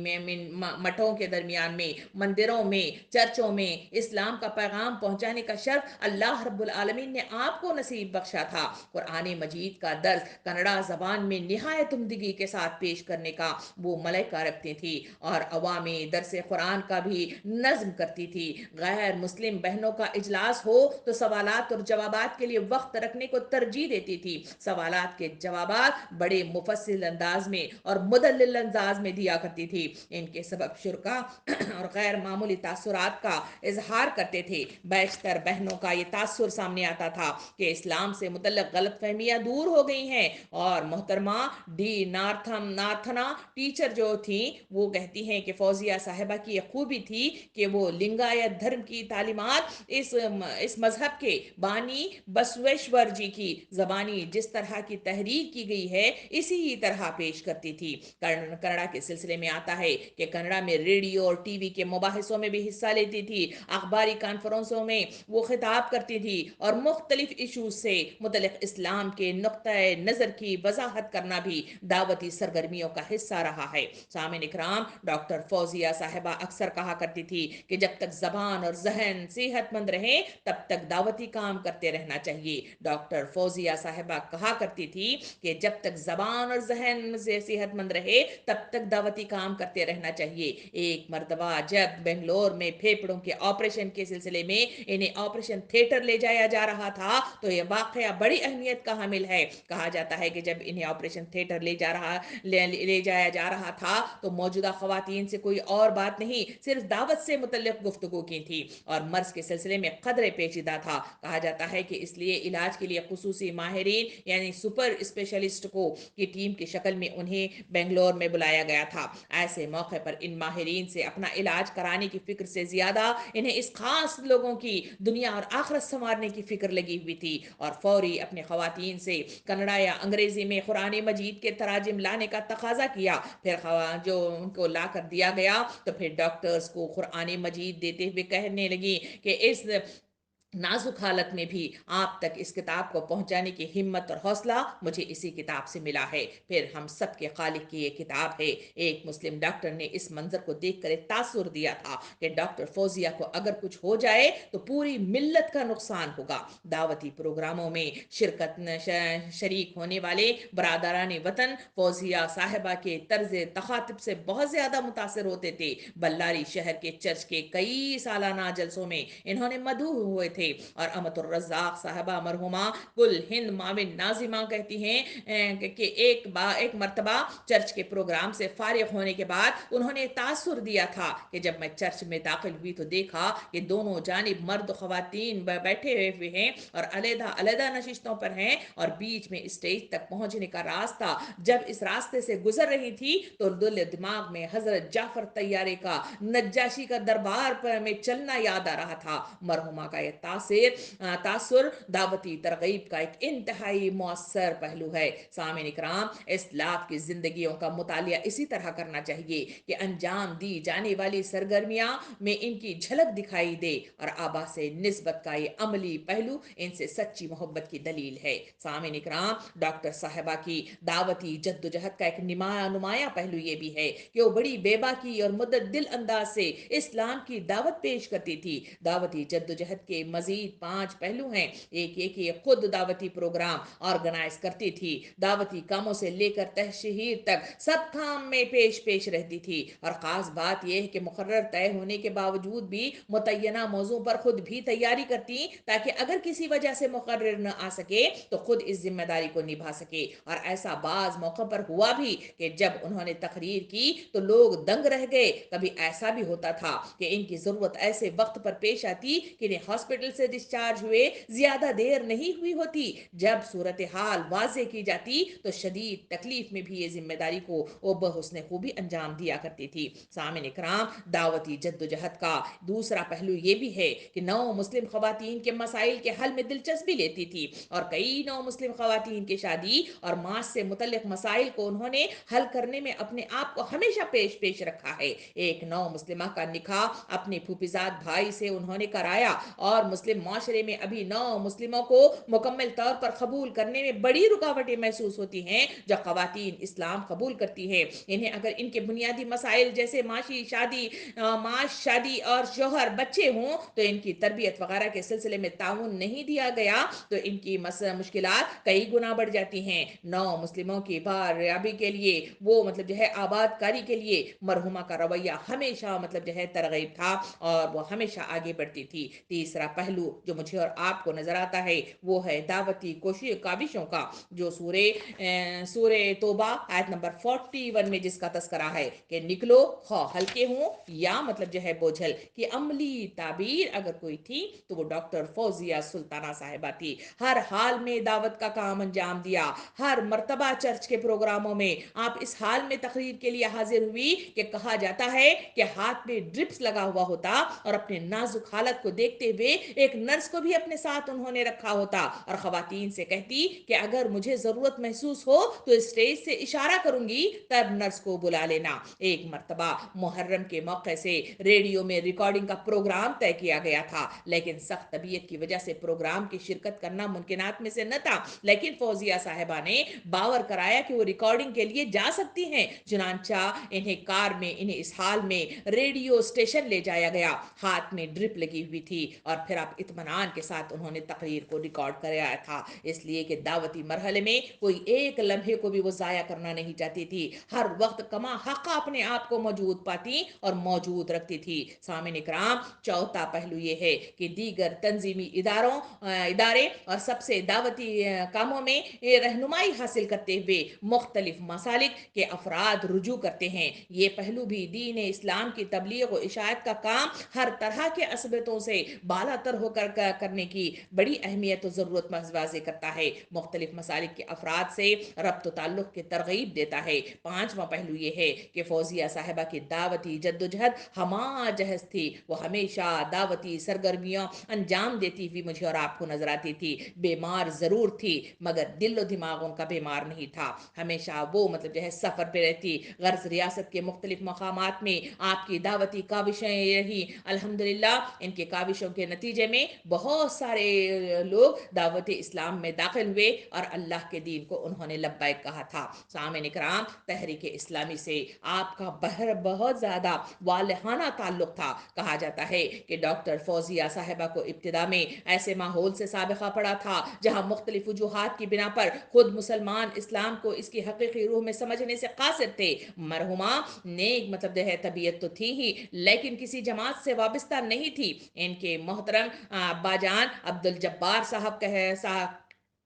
مٹھوں کے درمیان میں، مندروں میں، چرچوں میں اسلام کا پیغام پہنچانے کا شرف اللہ رب العالمین نے آپ کو نصیب بخشا تھا. قرآن مجید کا درس کنڑا زبان میں نہایت عمدگی کے ساتھ پیش کرنے کا وہ ملکہ رکھتی تھی اور عوامی درس قرآن کا بھی نظم کرتی تھی. غیر مسلم بہنوں کا اجلاس ہو تو سوالات اور جوابات کے لیے وقت رکھنے کو ترجیح دیتی تھی. سوالات کے جوابات بڑے مفصل انداز میں اور مدلل انداز میں دیا کرتی تھی. ان کے سبب شرکا اور غیر معمولی تاثرات کا اظہار کرتے تھے. بیشتر بہنوں کا یہ تاثر سامنے آتا تھا کہ اسلام سے متعلق غلط فہمیاں دور ہو گئی ہیں اور محترمہ ڈی نارتھنا ٹیچر جو تھیں وہ کہتی ہیں کہ فوزیہ صاحبہ کی یہ خوبی تھی کہ وہ لنگایت دھرم کی تعلیمات اس مذہب کے بانی بسویشور جی کی زبانی جس طرح کی تحریر کی گئی ہے اسی طرح پیش کرتی تھی. کنڑا کے سلسلے میں آتا ہے کہ کنڑا میں ریڈیو اور ٹی وی کے مباحثوں میں بھی حصہ لیتی تھی. اخباری کانفرنسوں میں وہ خطاب کرتی تھی اور مختلف ایشوز سے متعلق اسلام کے نقطۂ نظر کی وضاحت کرنا بھی دعوتی سرگرمیوں کا حصہ رہا ہے. سامعین اکرام، ڈاکٹر فوزیہ صاحبہ اکثر کہا کرتی تھی کہ جب تک زبان اور ذہن صحت مند رہیں تب تک دعوتی کام کرتے رہنا چاہیے. ڈاکٹر فوزیہ صاحبہ کہا کرتی تھی کہ جب تک زبان اور ذہن سے صحت مند رہے تب تک دعوتی کام کرتے رہنا چاہیے. ایک مرتبہ جب بنگلور میں پھیپھڑوں کے آپریشن کے سلسلے میں انہیں آپریشن تھیٹر لے جایا جا رہا تھا تو یہ واقعہ بڑی اہمیت کا حامل ہے. کہا جاتا ہے کہ جب انہیں آپریشن تھیٹر لے جایا جا رہا تھا تو موجودہ خواتین سے کوئی اور بات نہیں صرف دعوت سے متعلق گفتگو کی تھی اور مرض کے سلسلے میں قدرے پیچیدہ تھا. کہا جاتا ہے کہ اس لیے علاج کے لیے خصوصی ماہرین یعنی سپر اسپیشلسٹ کو کی ٹیم کی شکل میں انہیں بنگلور میں بلایا گیا تھا. ایسے موقع پر ان ماہرین سے اپنا علاج کرانے کی فکر سے زیادہ انہیں اس خاص لوگوں کی دنیا اور آخرت سنوارنے کی فکر لگی ہوئی تھی اور فوری اپنے خواتین سے کنڑا یا انگریزی میں قرآن مجید کے تراجم لانے کا تقاضا کیا. پھر جو ان کو لا کر دیا گیا تو پھر ڈاکٹرز کو قرآن مجید دیتے ہوئے کہنے لگی کہ اس نازک حالت میں بھی آپ تک اس کتاب کو پہنچانے کی ہمت اور حوصلہ مجھے اسی کتاب سے ملا ہے. پھر ہم سب کے خالق کی یہ کتاب ہے. ایک مسلم ڈاکٹر نے اس منظر کو دیکھ کر ایک تاثر دیا تھا کہ ڈاکٹر فوزیہ کو اگر کچھ ہو جائے تو پوری ملت کا نقصان ہوگا. دعوتی پروگراموں میں شریک ہونے والے برادران وطن فوزیہ صاحبہ کے طرز تخاطب سے بہت زیادہ متاثر ہوتے تھے. بلاری شہر کے چرچ کے کئی سالانہ جلسوں میں انہوں نے مدعو ہوئے تھے اور امت الرزاق صاحبہ مرحومہ کل ہند معاون ناظمہ کہتی ہیں کہ ایک مرتبہ چرچ کے پروگرام سے فارغ ہونے کے بعد انہوں نے تاثر دیا تھا کہ جب میں چرچ میں داخل ہوئی تو دیکھا کہ دونوں جانب مرد و خواتین بیٹھے ہوئے ہیں اور علیحدہ علیحدہ نشستوں پر ہیں اور بیچ میں اسٹیج تک پہنچنے کا راستہ. جب اس راستے سے گزر رہی تھی تو دل دماغ میں حضرت جعفر طیارے کا نجاشی کا دربار پر میں چلنا یاد آ رہا تھا. مرحومہ کا یہ تاثر دعوتی ترغیب کا ایک انتہائی مؤثر پہلو ہے. سامعین اکرام، اسلاف کی زندگیوں کا مطالعہ اسی طرح کرنا چاہیے کہ انجام دی جانے والی سرگرمیاں میں ان کی جھلک دکھائی دے اور آبا سے نسبت کا یہ عملی پہلو ان سے سچی محبت کی دلیل ہے. سامعین اکرام، ڈاکٹر صاحبہ کی دعوتی جدوجہد کا ایک نمایاں پہلو یہ بھی ہے کہ وہ بڑی بے باکی اور متعدل انداز سے اسلام کی دعوت پیش کرتی تھی. دعوتی جدوجہد کے مزید 5 پہلو ہیں. ایک یہ کہ یہ خود دعوتی پروگرام آرگنائز کرتی تھی، دعوتی کاموں سے لے کر تشہیر تک سب کام میں پیش رہتی تھی اور خاص بات یہ ہے کہ مقرر طے ہونے کے باوجود بھی متعینہ موضوع پر خود بھی تیاری کرتی تاکہ اگر کسی وجہ سے مقرر نہ آ سکے تو خود اس ذمہ داری کو نبھا سکے. اور ایسا بعض موقع پر ہوا بھی کہ جب انہوں نے تقریر کی تو لوگ دنگ رہ گئے. کبھی ایسا بھی ہوتا تھا کہ ان کی ضرورت ایسے وقت پر پیش آتی کہ انہیں ہاسپٹل سے ڈسچارج ہوئے زیادہ دیر نہیں ہوئی ہوتی، جب صورتحال واضح کی جاتی تو شدید تکلیف میں بھی یہ ذمہ داری کو وہ بحسن خوبی انجام دیا کرتی تھی۔ سامعین اکرام، دعوتی جدوجہد کا دوسرا پہلو یہ بھی ہے کہ نو مسلم خواتین کے مسائل کے حل میں دلچسپی لیتی تھی، اور کئی نو مسلم خواتین کی شادی اور معاش سے متعلق مسائل کو انہوں نے حل کرنے میں اپنے آپ کو ہمیشہ پیش رکھا ہے۔ ایک نو مسلمہ کا نکاح اپنے پھوپھیزاد بھائی سے انہوں نے کرایا، اور مسلم معاشرے میں ابھی نو مسلموں کو مکمل طور پر قبول کرنے میں بڑی رکاوٹیں محسوس ہوتی ہیں جو خواتین اسلام قبول کرتی ہیں۔ انہیں اگر ان کے بنیادی مسائل جیسے معاش، شادی اور شوہر، بچے ہوں تو ان کی تربیت وغیرہ کے سلسلے میں تعاون نہیں دیا گیا تو ان کی مشکلات کئی گنا بڑھ جاتی ہیں۔ نو مسلموں کی باریابی کے لیے، وہ آباد کاری کے لیے مرحومہ کا رویہ ہمیشہ ترغیب تھا، اور وہ ہمیشہ آگے بڑھتی تھی۔ تیسرا پہلو جو مجھے اور آپ کو نظر آتا ہے وہ ہے دعوتی کاوشوں کا، جو سورہ توبہ آیت نمبر 41 میں جس کا تذکرہ ہے کہ نکلو خواہ ہلکے ہوں یا بوجھل، کہ عملی تعبیر اگر کوئی تھی تو وہ ڈاکٹر فوزیہ سلطانہ صاحبہ تھی۔ ہر حال میں دعوت کا کام انجام دیا، ہر مرتبہ چرچ کے پروگراموں میں آپ اس حال میں تقریر کے لیے حاضر ہوئی کہ کہا جاتا ہے کہ ہاتھ میں ڈرپس لگا ہوا ہوتا، اور اپنے نازک حالت کو دیکھتے ہوئے ایک نرس کو بھی اپنے ساتھ انہوں نے رکھا ہوتا، اور خواتین سے کہتی کہ اگر مجھے ضرورت محسوس ہو تو اسٹیج سے اشارہ کروں گی، تب نرس کو بلا لینا۔ ایک مرتبہ محرم کے موقع سے ریڈیو میں ریکارڈنگ کا پروگرام طے کیا گیا تھا، لیکن سخت طبیعت کی وجہ سے پروگرام کی شرکت کرنا ممکنات میں سے نہ تھا، لیکن فوزیہ صاحبہ نے باور کرایا کہ وہ ریکارڈنگ کے لیے جا سکتی ہیں۔ چنانچہ انہیں کار میں اس حال میں ریڈیو اسٹیشن لے جایا گیا، ہاتھ میں ڈرپ لگی ہوئی تھی، اور پھر آپ اطمینان کے ساتھ انہوں نے تقریر کو ریکارڈ کرایا تھا، اس لیے کہ دعوتی مرحلے میں کوئی ایک لمحے کو بھی وہ ضائع کرنا نہیں چاہتی تھی، ہر وقت کما حق اپنے آپ کو موجود پاتی اور موجود رکھتی تھی۔ سامعین اکرام، چوتھا پہلو یہ ہے کہ دیگر تنظیمی ادارے اور سب سے دعوتی کاموں میں رہنمائی حاصل کرتے ہوئے مختلف مسالک کے افراد رجوع کرتے ہیں۔ یہ پہلو بھی دین اسلام کی تبلیغ و اشاعت کا کام ہر طرح کے عصبیتوں سے بالا تر ہو کر کرنے کی بڑی اہمیت و ضرورت واضح کرتا ہے، مختلف مسالک کے افراد سے ربط و تعلق کی ترغیب دیتا ہے۔ پانچواں پہلو یہ ہے کہ فوزیہ صاحبہ کی دعوتی جدوجہد ہمہ جہز تھی، وہ ہمیشہ دعوتی سرگرمیوں انجام دیتی ہوئی مجھے اور آپ کو نظر آتی تھی۔ بیمار ضرور تھی مگر دل و دماغ ان کا بیمار نہیں تھا، ہمیشہ وہ سفر پہ رہتی، غرض ریاست کے مختلف مقامات میں آپ کی دعوتی کاوشیں رہی۔ الحمدللہ ان کے کاوشوں کے نتیجے میں بہت سارے لوگ دعوت اسلام میں داخل ہوئے اور اللہ کے دین کو انہوں نے لبیک کہا تھا۔ سامعین اکرام، تحریک اسلامی سے آپ کا بہت زیادہ والہانہ تعلق تھا۔ کہا جاتا ہے کہ ڈاکٹر فوزیہ صاحبہ کو ابتدا میں ایسے ماحول سے سابقہ پڑا تھا جہاں مختلف وجوہات کی بنا پر خود مسلمان اسلام کو اس کی حقیقی روح میں سمجھنے سے قاصر تھے۔ مرحومہ نیک طبیعت تو تھی ہی، لیکن کسی جماعت سے وابستہ نہیں تھی۔ ان کے محترم ابا جان عبد الجبار صاحب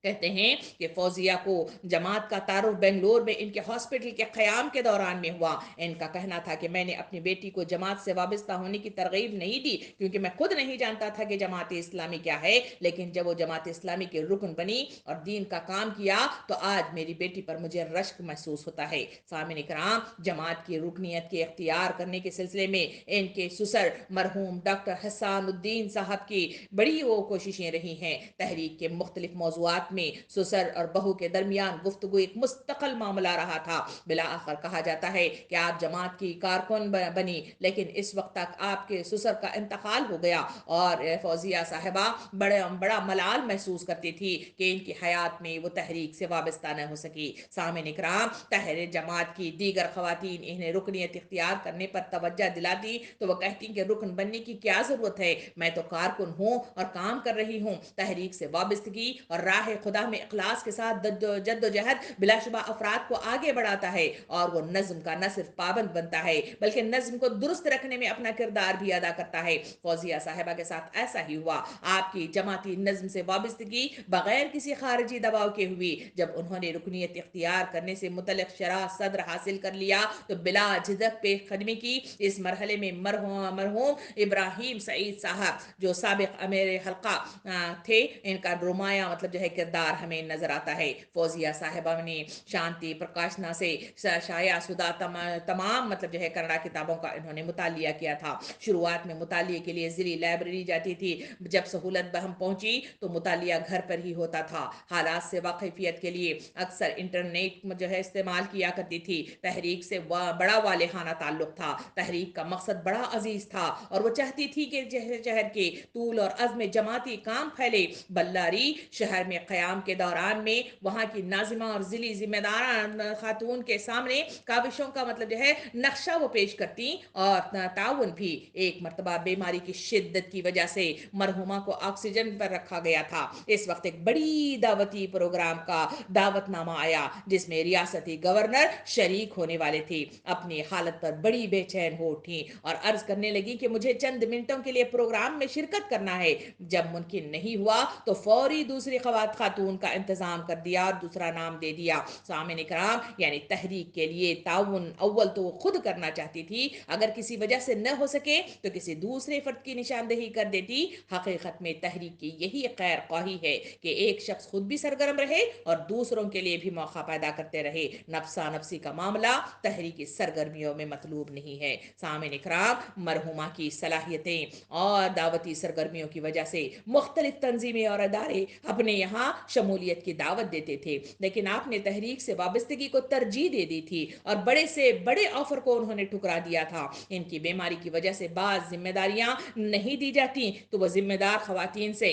کہتے ہیں کہ فوزیہ کو جماعت کا تعارف بنگلور میں ان کے ہاسپٹل کے قیام کے دوران میں ہوا۔ ان کا کہنا تھا کہ میں نے اپنی بیٹی کو جماعت سے وابستہ ہونے کی ترغیب نہیں دی، کیونکہ میں خود نہیں جانتا تھا کہ جماعت اسلامی کیا ہے، لیکن جب وہ جماعت اسلامی کے رکن بنی اور دین کا کام کیا تو آج میری بیٹی پر مجھے رشک محسوس ہوتا ہے۔ سامعین اکرام، جماعت کی رکنیت کے اختیار کرنے کے سلسلے میں ان کے سسر مرحوم ڈاکٹر حسان الدین صاحب کی بڑی وہ کوششیں رہی ہیں۔ تحریک کے مختلف موضوعات میں سسر اور بہو کے درمیان گفتگو ایک مستقل معاملہ رہا تھا۔ بالآخر کہا جاتا ہے کہ آپ جماعت کی کارکن بنی، لیکن اس وقت تک آپ کے سسر کا انتقال ہو گیا، اور فوزیہ صاحبہ بڑا ملال محسوس کرتی تھی کہ ان کی حیات میں وہ تحریک سے وابستہ نہ ہو سکی۔ سامعین اکرام، تحریر جماعت کی دیگر خواتین انہیں رکنیت اختیار کرنے پر توجہ دلاتی تو وہ کہتی کہ رکن بننے کی کیا ضرورت ہے، میں تو کارکن ہوں اور کام کر رہی ہوں۔ تحریک سے وابستگی اور راہ خدا میں اخلاص کے ساتھ جد و جہد بلا شبہ افراد کو آگے بڑھاتا ہے اور وہ نظم کا نہ صرف پابند بنتا ہے بلکہ نظم کو درست رکھنے میں اپنا کردار بھی ادا کرتا ہے۔ فوزیہ صاحبہ کے ساتھ ایسا ہی ہوا۔ آپ کی جماعتی نظم سے وابستگی بغیر کسی خارجی دباؤ کے ہوئی۔ جب انہوں نے رکنیت اختیار کرنے سے متعلق شرح صدر حاصل کر لیا تو بلا جھجک پیش قدمی کی۔ اس مرحلے میں مرحوم ابراہیم سعید صاحب جو سابق امیر حلقہ تھے، ان کا نمایاں مطلب جو ہے کردار ہمیں نظر آتا ہے۔ فوزیہ صاحبہ نے شانتی پرکاشنا سے شائع شدہ تمام مطلب جو ہے کنڑا کتابوں کا انہوں نے مطالعہ کیا تھا۔ شروعات میں مطالعے کے لیے ضلعی لائبریری جاتی تھی، جب سہولت بہم پہنچی تو مطالعہ گھر پر ہی ہوتا تھا۔ حالات سے واقفیت کے لیے اکثر انٹرنیٹ جو ہے استعمال کیا کرتی تھی۔ تحریک سے بڑا والہانہ تعلق تھا۔ تحریک کا مقصد بڑا عزیز تھا اور وہ چاہتی تھی کہ شہر کے طول اور عزم جماعتی کام پھیلے۔ بلاری شہر میں قیام کے دوران میں وہاں کی ناظمہ اور ضلعی ذمہ داران خاتون کے سامنے کاوشوں کا مطلب جو ہے نقشہ وہ پیش کرتی اور تعاون بھی۔ ایک مرتبہ بیماری کی شدت کی وجہ سے مرحومہ کو آکسیجن پر رکھا گیا تھا۔ اس وقت ایک بڑی دعوتی پروگرام کا دعوت نامہ آیا جس میں ریاستی گورنر شریک ہونے والے تھے۔ اپنی حالت پر بڑی بے چین ہو اٹھی اور عرض کرنے لگی کہ مجھے چند منٹوں کے لیے پروگرام میں شرکت کرنا ہے۔ جب ممکن نہیں ہوا تو فوری دوسری خاتون کا انتظام کر دیا اور دوسرا نام دے دیا۔ سامعین کرام، یعنی تحریک کے لیے تعاون اول تو وہ خود کرنا چاہتی تھی، اگر کسی وجہ سے نہ ہو سکے تو کسی دوسرے فرد کی نشاندہی کر دیتی۔ حقیقت میں تحریک کی یہی خیر خواہی ہے کہ ایک شخص خود بھی سرگرم رہے اور دوسروں کے لیے بھی موقع پیدا کرتے رہے۔ نفسا نفسی کا معاملہ تحریکی سرگرمیوں میں مطلوب نہیں ہے۔ سامعین کرام، مرحومہ کی صلاحیتیں اور دعوتی سرگرمیوں کی وجہ سے مختلف تنظیمیں اور ادارے اپنے یہاں شمولیت کی دعوت دیتے تھے، لیکن آپ نے تحریک سے وابستگی کو ترجیح دے دی تھی اور بڑے سے بڑے آفر کو انہوں نے ٹھکرا دیا تھا۔ ان کی بیماری کی وجہ سے بعض ذمہ داریاں نہیں دی جاتی تو وہ ذمہ دار خواتین سے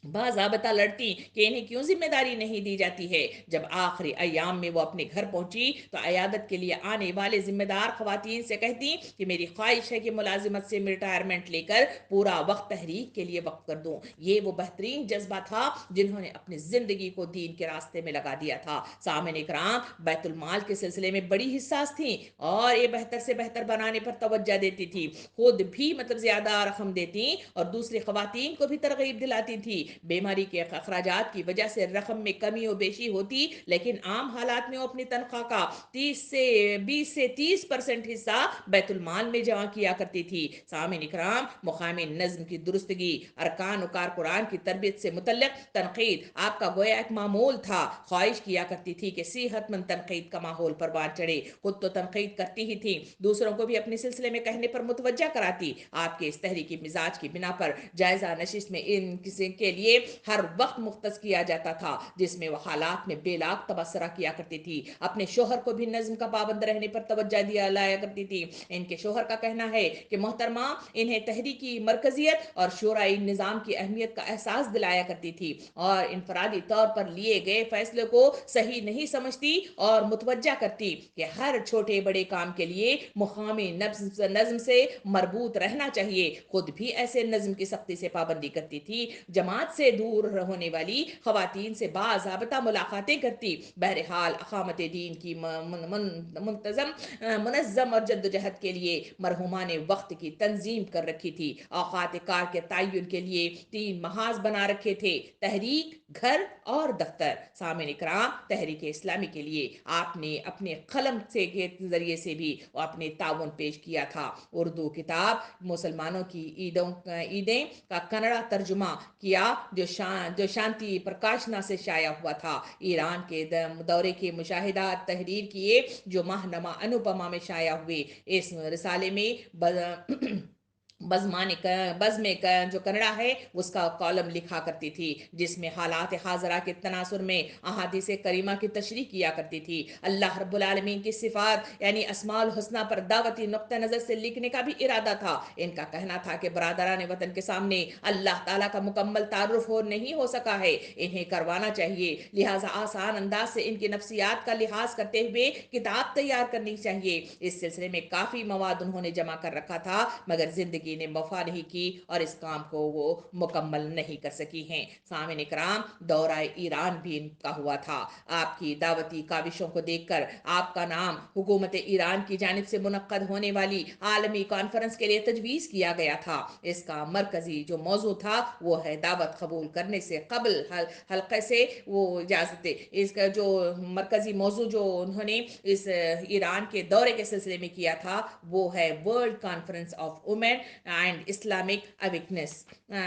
باضابطہ لڑتی کہ انہیں کیوں ذمہ داری نہیں دی جاتی ہے۔ جب آخری ایام میں وہ اپنے گھر پہنچی تو عیادت کے لیے آنے والے ذمہ دار خواتین سے کہتی کہ میری خواہش ہے کہ ملازمت سے ریٹائرمنٹ لے کر پورا وقت تحریک کے لیے وقف کر دوں۔ یہ وہ بہترین جذبہ تھا جنہوں نے اپنی زندگی کو دین کے راستے میں لگا دیا تھا۔ سامعین اکرام، بیت المال کے سلسلے میں بڑی حساس تھیں اور یہ بہتر سے بہتر بنانے پر توجہ دیتی تھی۔ خود بھی مطلب زیادہ رقم دیتی اور دوسری خواتین کو بھی ترغیب دلاتی تھی۔ بیماری کے اخراجات کی وجہ سے رقم میں کمی و بیشی ہوتی، لیکن عام حالات میں وہ اپنی تنخواہ کا 20 سے 30% حصہ بیت المال میں جمع کیا کرتی تھی۔ سامعین اکرام، مقامی نظم کی درستگی، ارکان و کارکنان کی تربیت سے متعلق تنقید آپ کا گویا ایک معمول تھا۔ خواہش کیا کرتی تھی کہ صحت مند تنقید کا ماحول پروان چڑھے۔ خود تو تنقید کرتی ہی تھی، دوسروں کو بھی اپنے سلسلے میں کہنے پر متوجہ کراتی۔ آپ کے اس تحریکی مزاج کی بنا پر جائزہ نشست میں ان کسی کے لیے ہر وقت مختص کیا جاتا تھا جس میں وہ حالات میں بے لاگ تبصرہ کیا کرتی تھی۔ اپنے شوہر کو بھی نظم کا پابند رہنے پر توجہ لایا کرتی تھی۔ ان کے شوہر کا کہنا ہے کہ محترمہ انہیں تحریکی مرکزیت اور شورائی نظام کی اہمیت کا احساس دلایا کرتی تھی اور انفرادی طور پر لیے گئے فیصلے کو صحیح نہیں سمجھتی اور متوجہ کرتی کہ ہر چھوٹے بڑے کام کے لیے مقامی نظم سے مربوط رہنا چاہیے۔ خود بھی ایسے نظم کی سختی سے پابندی کرتی تھی۔ جماعت سے دور ہونے والی خواتین سے باضابطہ ملاقاتیں کرتی۔ بہرحال اقامت دین کی منظم اور جدوجہد کے لیے مرحومہ نے وقت کی تنظیم کر رکھی تھی۔ اوقات کار کے تعین کے لیے 3 محاذ بنا رکھے تھے: تحریک، گھر اور دفتر۔ سامعین اکرام، تحریک اسلامی کے لیے آپ نے اپنے قلم کے ذریعے سے بھی اپنے تعاون پیش کیا تھا۔ اردو کتاب مسلمانوں کی عیدیں کا کنڑا ترجمہ کیا جو شانتی پرکاشنا سے شائع ہوا تھا۔ ایران کے دورے کے مشاہدات تحریر کیے جو ماہنامہ انوپما میں شائع ہوئے۔ اس رسالے میں بز میں جو کنڑا ہے اس کا کالم لکھا کرتی تھی جس میں حالات حاضرہ کے تناظر میں احادیث کریمہ کی تشریح کیا کرتی تھی۔ اللہ رب العالمین کی صفات یعنی اسماء الحسنہ پر دعوتی نقطہ نظر سے لکھنے کا بھی ارادہ تھا۔ ان کا کہنا تھا کہ برادران وطن کے سامنے اللہ تعالیٰ کا مکمل تعارف نہیں ہو سکا ہے، انہیں کروانا چاہیے، لہٰذا آسان انداز سے ان کی نفسیات کا لحاظ کرتے ہوئے کتاب تیار کرنی چاہیے۔ اس سلسلے میں کافی مواد انہوں نے جمع کر رکھا تھا، مگر زندگی زندگی نے وفا نہیں کی اور اس کام کو وہ مکمل نہیں کر سکی ہیں۔ سامعین کرام، دورہ ایران بھی ان کا ہوا تھا۔ آپ کی دعوتی کاوشوں کو دیکھ کر آپ کا نام حکومت ایران کی جانب سے منعقد ہونے والی عالمی کانفرنس کے لیے تجویز کیا گیا تھا۔ اس کا مرکزی جو موضوع تھا وہ ہے دعوت قبول کرنے سے قبل حلقے سے وہ اجازت۔ اس کا جو مرکزی موضوع جو انہوں نے اس ایران کے دورے کے سلسلے میں کیا تھا وہ ہے world conference of women and Islamic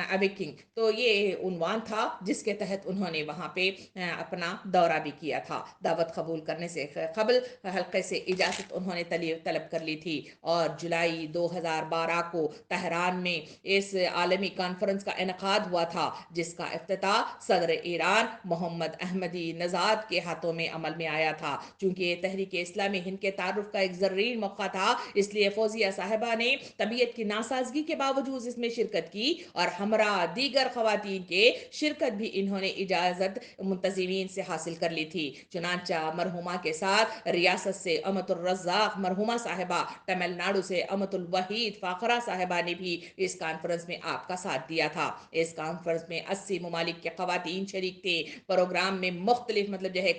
awakening. تو یہ عنوان تھا جس کے تحت انہوں نے وہاں پہ اپنا دورہ بھی کیا تھا۔ دعوت قبول کرنے سے قبل حلقے سے اجازت انہوں نے طلب کر لی تھی، اور جولائی 2012 کو تہران میں اس عالمی کانفرنس کا انعقاد ہوا تھا، جس کا افتتاح صدر ایران محمد احمدی نژاد کے ہاتھوں میں عمل میں آیا تھا۔ چونکہ یہ تحریک اسلامی ہند کے تعارف کا ایک زرعین موقع تھا، اس لیے فوزیہ صاحبہ نے طبیعت کی ناسازگی کے باوجود اس میں شرکت کی، اور ہمراہ دیگر خواتین کے شرکت بھی انہوں نے اجازت منتظمین سے حاصل کر لی تھی۔ چنانچہ مرحومہ کے ساتھ ریاست سے امت الرزاق مرحومہ صاحبہ، تمل ناڈو سے امت الوحید فاخرہ صاحبہ نے بھی اس کانفرنس میں آپ کا ساتھ دیا تھا۔ اس کانفرنس میں 80 ممالک کے خواتین شریک تھے۔ پروگرام میں مختلف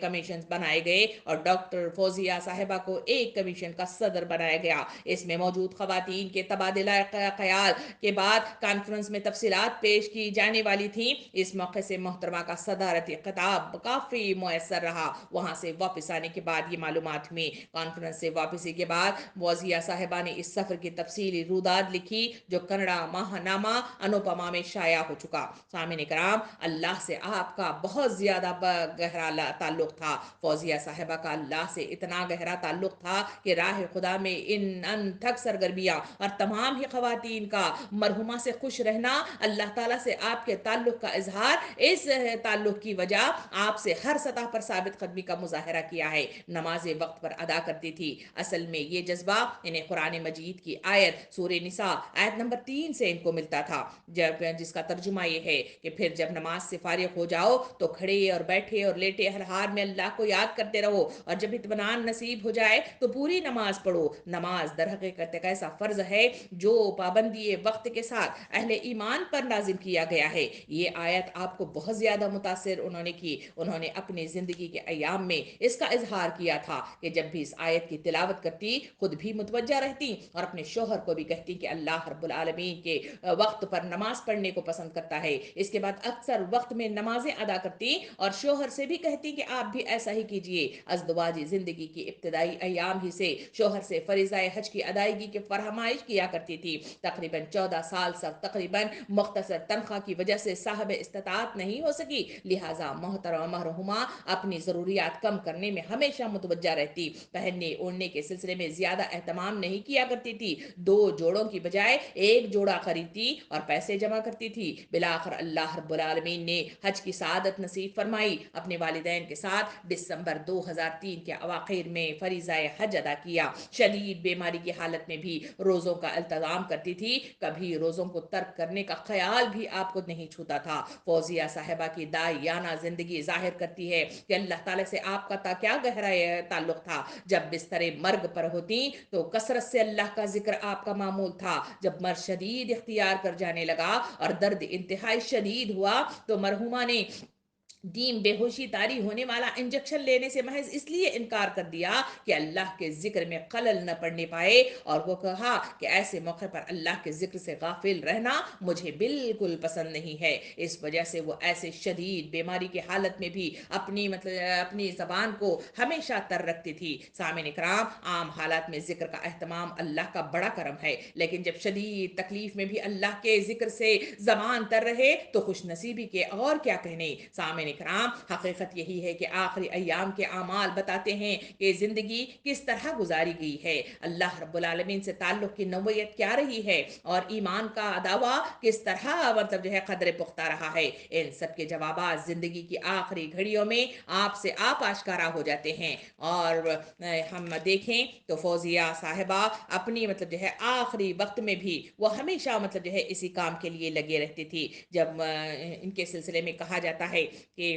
کمیشنز بنائے گئے، اور ڈاکٹر فوزیہ صاحبہ کو ایک کمیشن کا صدر بنایا گیا۔ اس میں موجود خواتین کے تبادلہ خیال کے بعد کانفرنس میں تفصیلات پیش کی جانے والی تھیں۔ اس موقع سے محترمہ کا صدارتی خطاب کافی مؤثر رہا۔ وہاں سے واپس آنے کے بعد یہ معلومات ہوئی۔ کانفرنس سے واپسی کے بعد فوزیہ صاحبہ نے اس سفر کی تفصیلی روداد لکھی، جو کنڑا ماہ نامہ انوپما میں شائع ہو چکا۔ سامعین کرام، اللہ سے آپ کا بہت زیادہ گہرا تعلق تھا۔ فوزیہ صاحبہ کا اللہ سے اتنا گہرا تعلق تھا کہ راہ خدا میں ان انتھک سرگرمیاں اور تمام ہی خواتین کا مرحومہ سے خوش رہنا، اللہ تعالیٰ سے آپ کے تعلق کا اظہار، اس تعلق کی وجہ آپ سے ہر سطح پر ثابت قدمی کا مظاہرہ کیا ہے۔ نماز وقت پر ادا کرتی تھی۔ اصل میں یہ جذبہ انہیں قرآن مجید کی آیت سورہ نساء آیت نمبر 3 سے ان کو ملتا تھا، جس کا ترجمہ یہ ہے کہ پھر جب نماز سے فارغ ہو جاؤ تو کھڑے اور بیٹھے اور لیٹے ہر حال میں اللہ کو یاد کرتے رہو، اور جب اطمینان نصیب ہو جائے تو پوری نماز پڑھو۔ نماز در حقیقت ایک ایسا فرض ہے جو پابندی وقت کے ساتھ اہل ایمان پر نازل کیا گیا ہے۔ یہ آیت آپ کو بہت زیادہ متاثر انہوں نے کی۔ انہوں نے اپنی زندگی کے ایام میں اس کا اظہار کیا تھا کہ جب بھی اس آیت کی تلاوت کرتی خود بھی متوجہ رہتی، اور اپنے شوہر کو بھی کہتی کہ اللہ رب العالمین کے وقت پر نماز پڑھنے کو پسند کرتا ہے۔ اس کے بعد اکثر وقت میں نمازیں ادا کرتی، اور شوہر سے بھی کہتی کہ آپ بھی ایسا ہی کیجئے۔ ازدواجی زندگی کی ابتدائی ایام ہی سے شوہر سے فریضہ حج کی ادائیگی کی فرمائش کیا کرتی تھی۔ تقریباً 14 سال سے تقریباً مختصر تنخواہ کی وجہ سے صاحب استطاعت نہیں ہو سکی، لہٰذا محترمہ مرحومہ اپنی ضروریات کم کرنے میں ہمیشہ متوجہ رہتی۔ پہننے اوڑھنے کے سلسلے میں زیادہ اہتمام نہیں کیا کرتی تھی، 2 جوڑوں کی بجائے 1 جوڑا خریدتی اور پیسے جمع کرتی تھی۔ بالآخر اللہ رب العالمین نے حج کی سعادت نصیب فرمائی۔ اپنے والدین کے ساتھ دسمبر 2003 کے اواخر میں فریضہ حج ادا کیا۔ شدید بیماری کی حالت میں بھی روزوں کا التزام کرتی تھی، کبھی روزوں کو ترک کرنے کا خیال بھی آپ کو نہیں چھوتا تھا۔ فوزیہ صاحبہ کی داعیانہ زندگی ظاہر کرتی ہے کہ اللہ تعالیٰ سے آپ کا کیا گہرا تعلق تھا۔ جب بستر مرگ پر ہوتی تو کثرت سے اللہ کا ذکر آپ کا معمول تھا۔ جب مرض شدید اختیار کر جانے لگا اور درد انتہائی شدید ہوا تو مرحومہ نے دیم بے ہوشی طاری ہونے والا انجیکشن لینے سے محض اس لیے انکار کر دیا کہ اللہ کے ذکر میں خلل نہ پڑنے پائے، اور وہ کہا کہ ایسے موقع پر اللہ کے ذکر سے غافل رہنا مجھے بالکل پسند نہیں ہے۔ اس وجہ سے وہ ایسے شدید بیماری کی حالت میں بھی اپنی زبان کو ہمیشہ تر رکھتی تھی۔ سامعین کرام، عام حالات میں ذکر کا اہتمام اللہ کا بڑا کرم ہے، لیکن جب شدید تکلیف میں بھی اللہ کے ذکر سے زبان تر رہے تو خوش نصیبی کے اور کیا کہنے۔ سامعین کرام، حقیقت یہی ہے کہ آخری ایام کے اعمال بتاتے ہیں کہ زندگی کس طرح گزاری گئی ہے، اللہ رب العالمین سے تعلق کی نوعیت کیا رہی ہے، اور ایمان کا دعویٰ کس طرح قدر پختہ رہا ہے۔ ان سب کے جوابات زندگی کی آخری گھڑیوں میں آپ سے آپ آشکارا ہو جاتے ہیں۔ اور ہم دیکھیں تو فوزیہ صاحبہ اپنی آخری وقت میں بھی وہ ہمیشہ اسی کام کے لیے لگے رہتی تھی۔ جب ان کے سلسلے میں کہا جاتا ہے کہ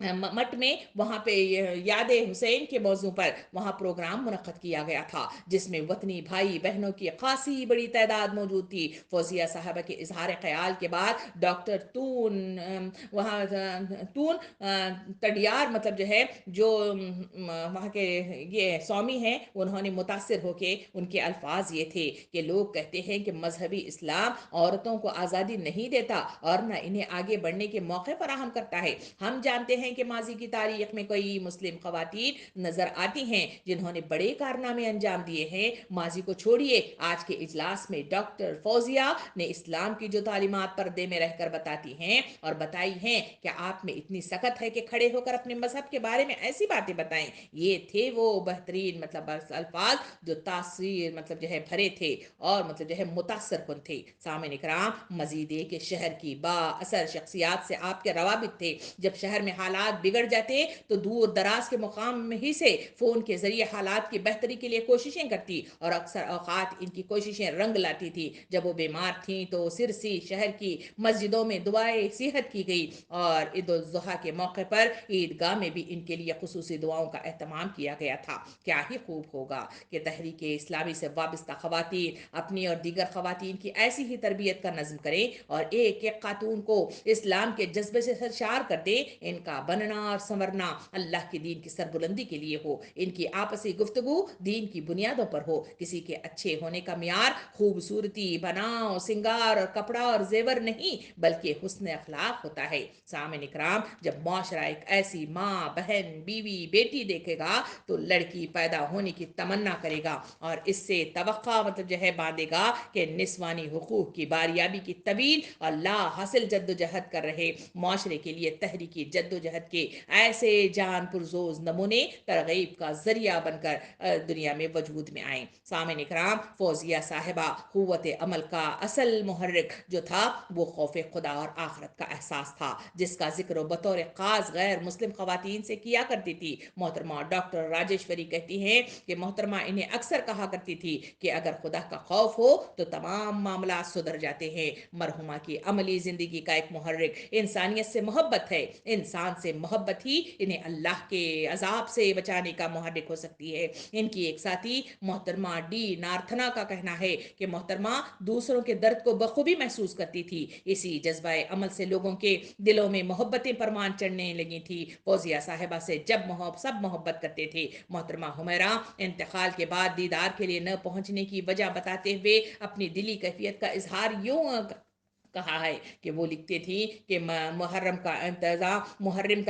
مٹ میں وہاں پہ یاد حسین کے موضوع پر وہاں پروگرام منعقد کیا گیا تھا، جس میں وطنی بھائی بہنوں کی خاصی بڑی تعداد موجود تھی۔ فوزیہ صاحبہ کے اظہار خیال کے بعد ڈاکٹر تون وہاں تون تڈیار مطلب جو ہے جو وہاں کے یہ سوامی ہیں، انہوں نے متاثر ہو کے ان کے الفاظ یہ تھے کہ لوگ کہتے ہیں کہ مذہبی اسلام عورتوں کو آزادی نہیں دیتا اور نہ انہیں آگے بڑھنے کے موقع فراہم کرتا ہے۔ ہم جانتے ہیں کہ ماضی کی تاریخ میں کئی مسلم خواتین نظر آتی ہیں جنہوں نے بڑے کارنامے انجام دیے ہیں۔ ماضی کو چھوڑیے، آج کے اجلاس میں ڈاکٹر فوزیہ نے اسلام کی جو تعلیمات پردے میں رہ کر بتاتی ہیں اور بتائی ہیں کہ آپ میں اتنی سخت ہے کہ کھڑے ہو کر اپنے مذہب کے بارے میں ایسی باتیں بتائیں، یہ تھے وہ بہترین مطلب الفاظ جو تاثیر مطلب جو ہے بھرے تھے اور مطلب جو ہے متاثر کن تھے۔ سامعین اکرام، مزید یہ کہ شہر کی با اثر شخصیات سے آپ کے روابط تھے۔ جب شہر میں حالات بگڑ جاتے تو دور دراز کے مقام میں ہی سے فون کے ذریعے حالات کی بہتری کے لیے کوششیں کرتی اور اکثر اوقات ان کی کوششیں رنگ لاتی تھی۔ جب وہ بیمار تھیں تو سرسی شہر کی مسجدوں میں دعائیں صحت کی گئی اور عید الاضحیٰ کے موقع پر عیدگاہ میں بھی ان کے لیے خصوصی دعاؤں کا اہتمام کیا گیا تھا۔ کیا ہی خوب ہوگا کہ تحریک اسلامی سے وابستہ خواتین اپنی اور دیگر خواتین کی ایسی ہی تربیت کا نظم کریں اور ایک ایک خاتون کو اسلام کے جذبے سے سرشار کر دیں۔ ان کا بننا اور سنورنا اللہ کے دین کی سربلندی کے لیے ہو، ان کی آپسی گفتگو دین کی بنیادوں پر ہو۔ کسی کے اچھے ہونے کا معیار خوبصورتی، بناؤ، سنگار اور کپڑا اور زیور نہیں بلکہ حسن اخلاق ہوتا ہے۔ سامعین اکرام، جب معاشرہ ایک ایسی ماں، بہن، بیوی، بیٹی دیکھے گا تو لڑکی پیدا ہونے کی تمنا کرے گا اور اس سے توقع مطلب جو ہے باندھے گا کہ نسوانی حقوق کی باریابی کی طویل اور لا حاصل جدوجہد کر رہے معاشرے کے لیے تحریکی جدوجہد کے ایسے جان پرزوز نمونے ترغیب کا ذریعہ بن کر دنیا میں وجود میں آئیں۔ سامعین اکرام، فوزیہ صاحبہ قوت عمل کا اصل محرک جو تھا وہ خوف خدا اور آخرت کا احساس تھا، جس کا ذکر بطور خاص غیر مسلم خواتین سے کیا کرتی تھی۔ محترمہ ڈاکٹر راجیشوری کہتی ہیں کہ محترمہ انہیں اکثر کہا کرتی تھی کہ اگر خدا کا خوف ہو تو تمام معاملات سدھر جاتے ہیں۔ مرحومہ کی عملی زندگی کا ایک محرک انسانیت سے محبت ہے۔ انسان سے محبت ہی انہیں اللہ کے عذاب سے بچانے کا محرک ہو سکتی ہے۔ ان کی ایک ساتھی محترمہ ڈی نارتھنا کا کہنا ہے کہ محترمہ دوسروں کے درد کو بخوبی محسوس کرتی تھی، اسی جذبہ عمل سے لوگوں کے دلوں میں محبتیں پروان چڑھنے لگی تھی۔ فوزیہ صاحبہ سے جب سب محبت کرتے تھے۔ محترمہ حمیرہ انتقال کے بعد دیدار کے لیے نہ پہنچنے کی وجہ بتاتے ہوئے اپنی دلی کیفیت کا اظہار یوں کہا ہے کہ وہ لکھتے تھی کہ محرم کا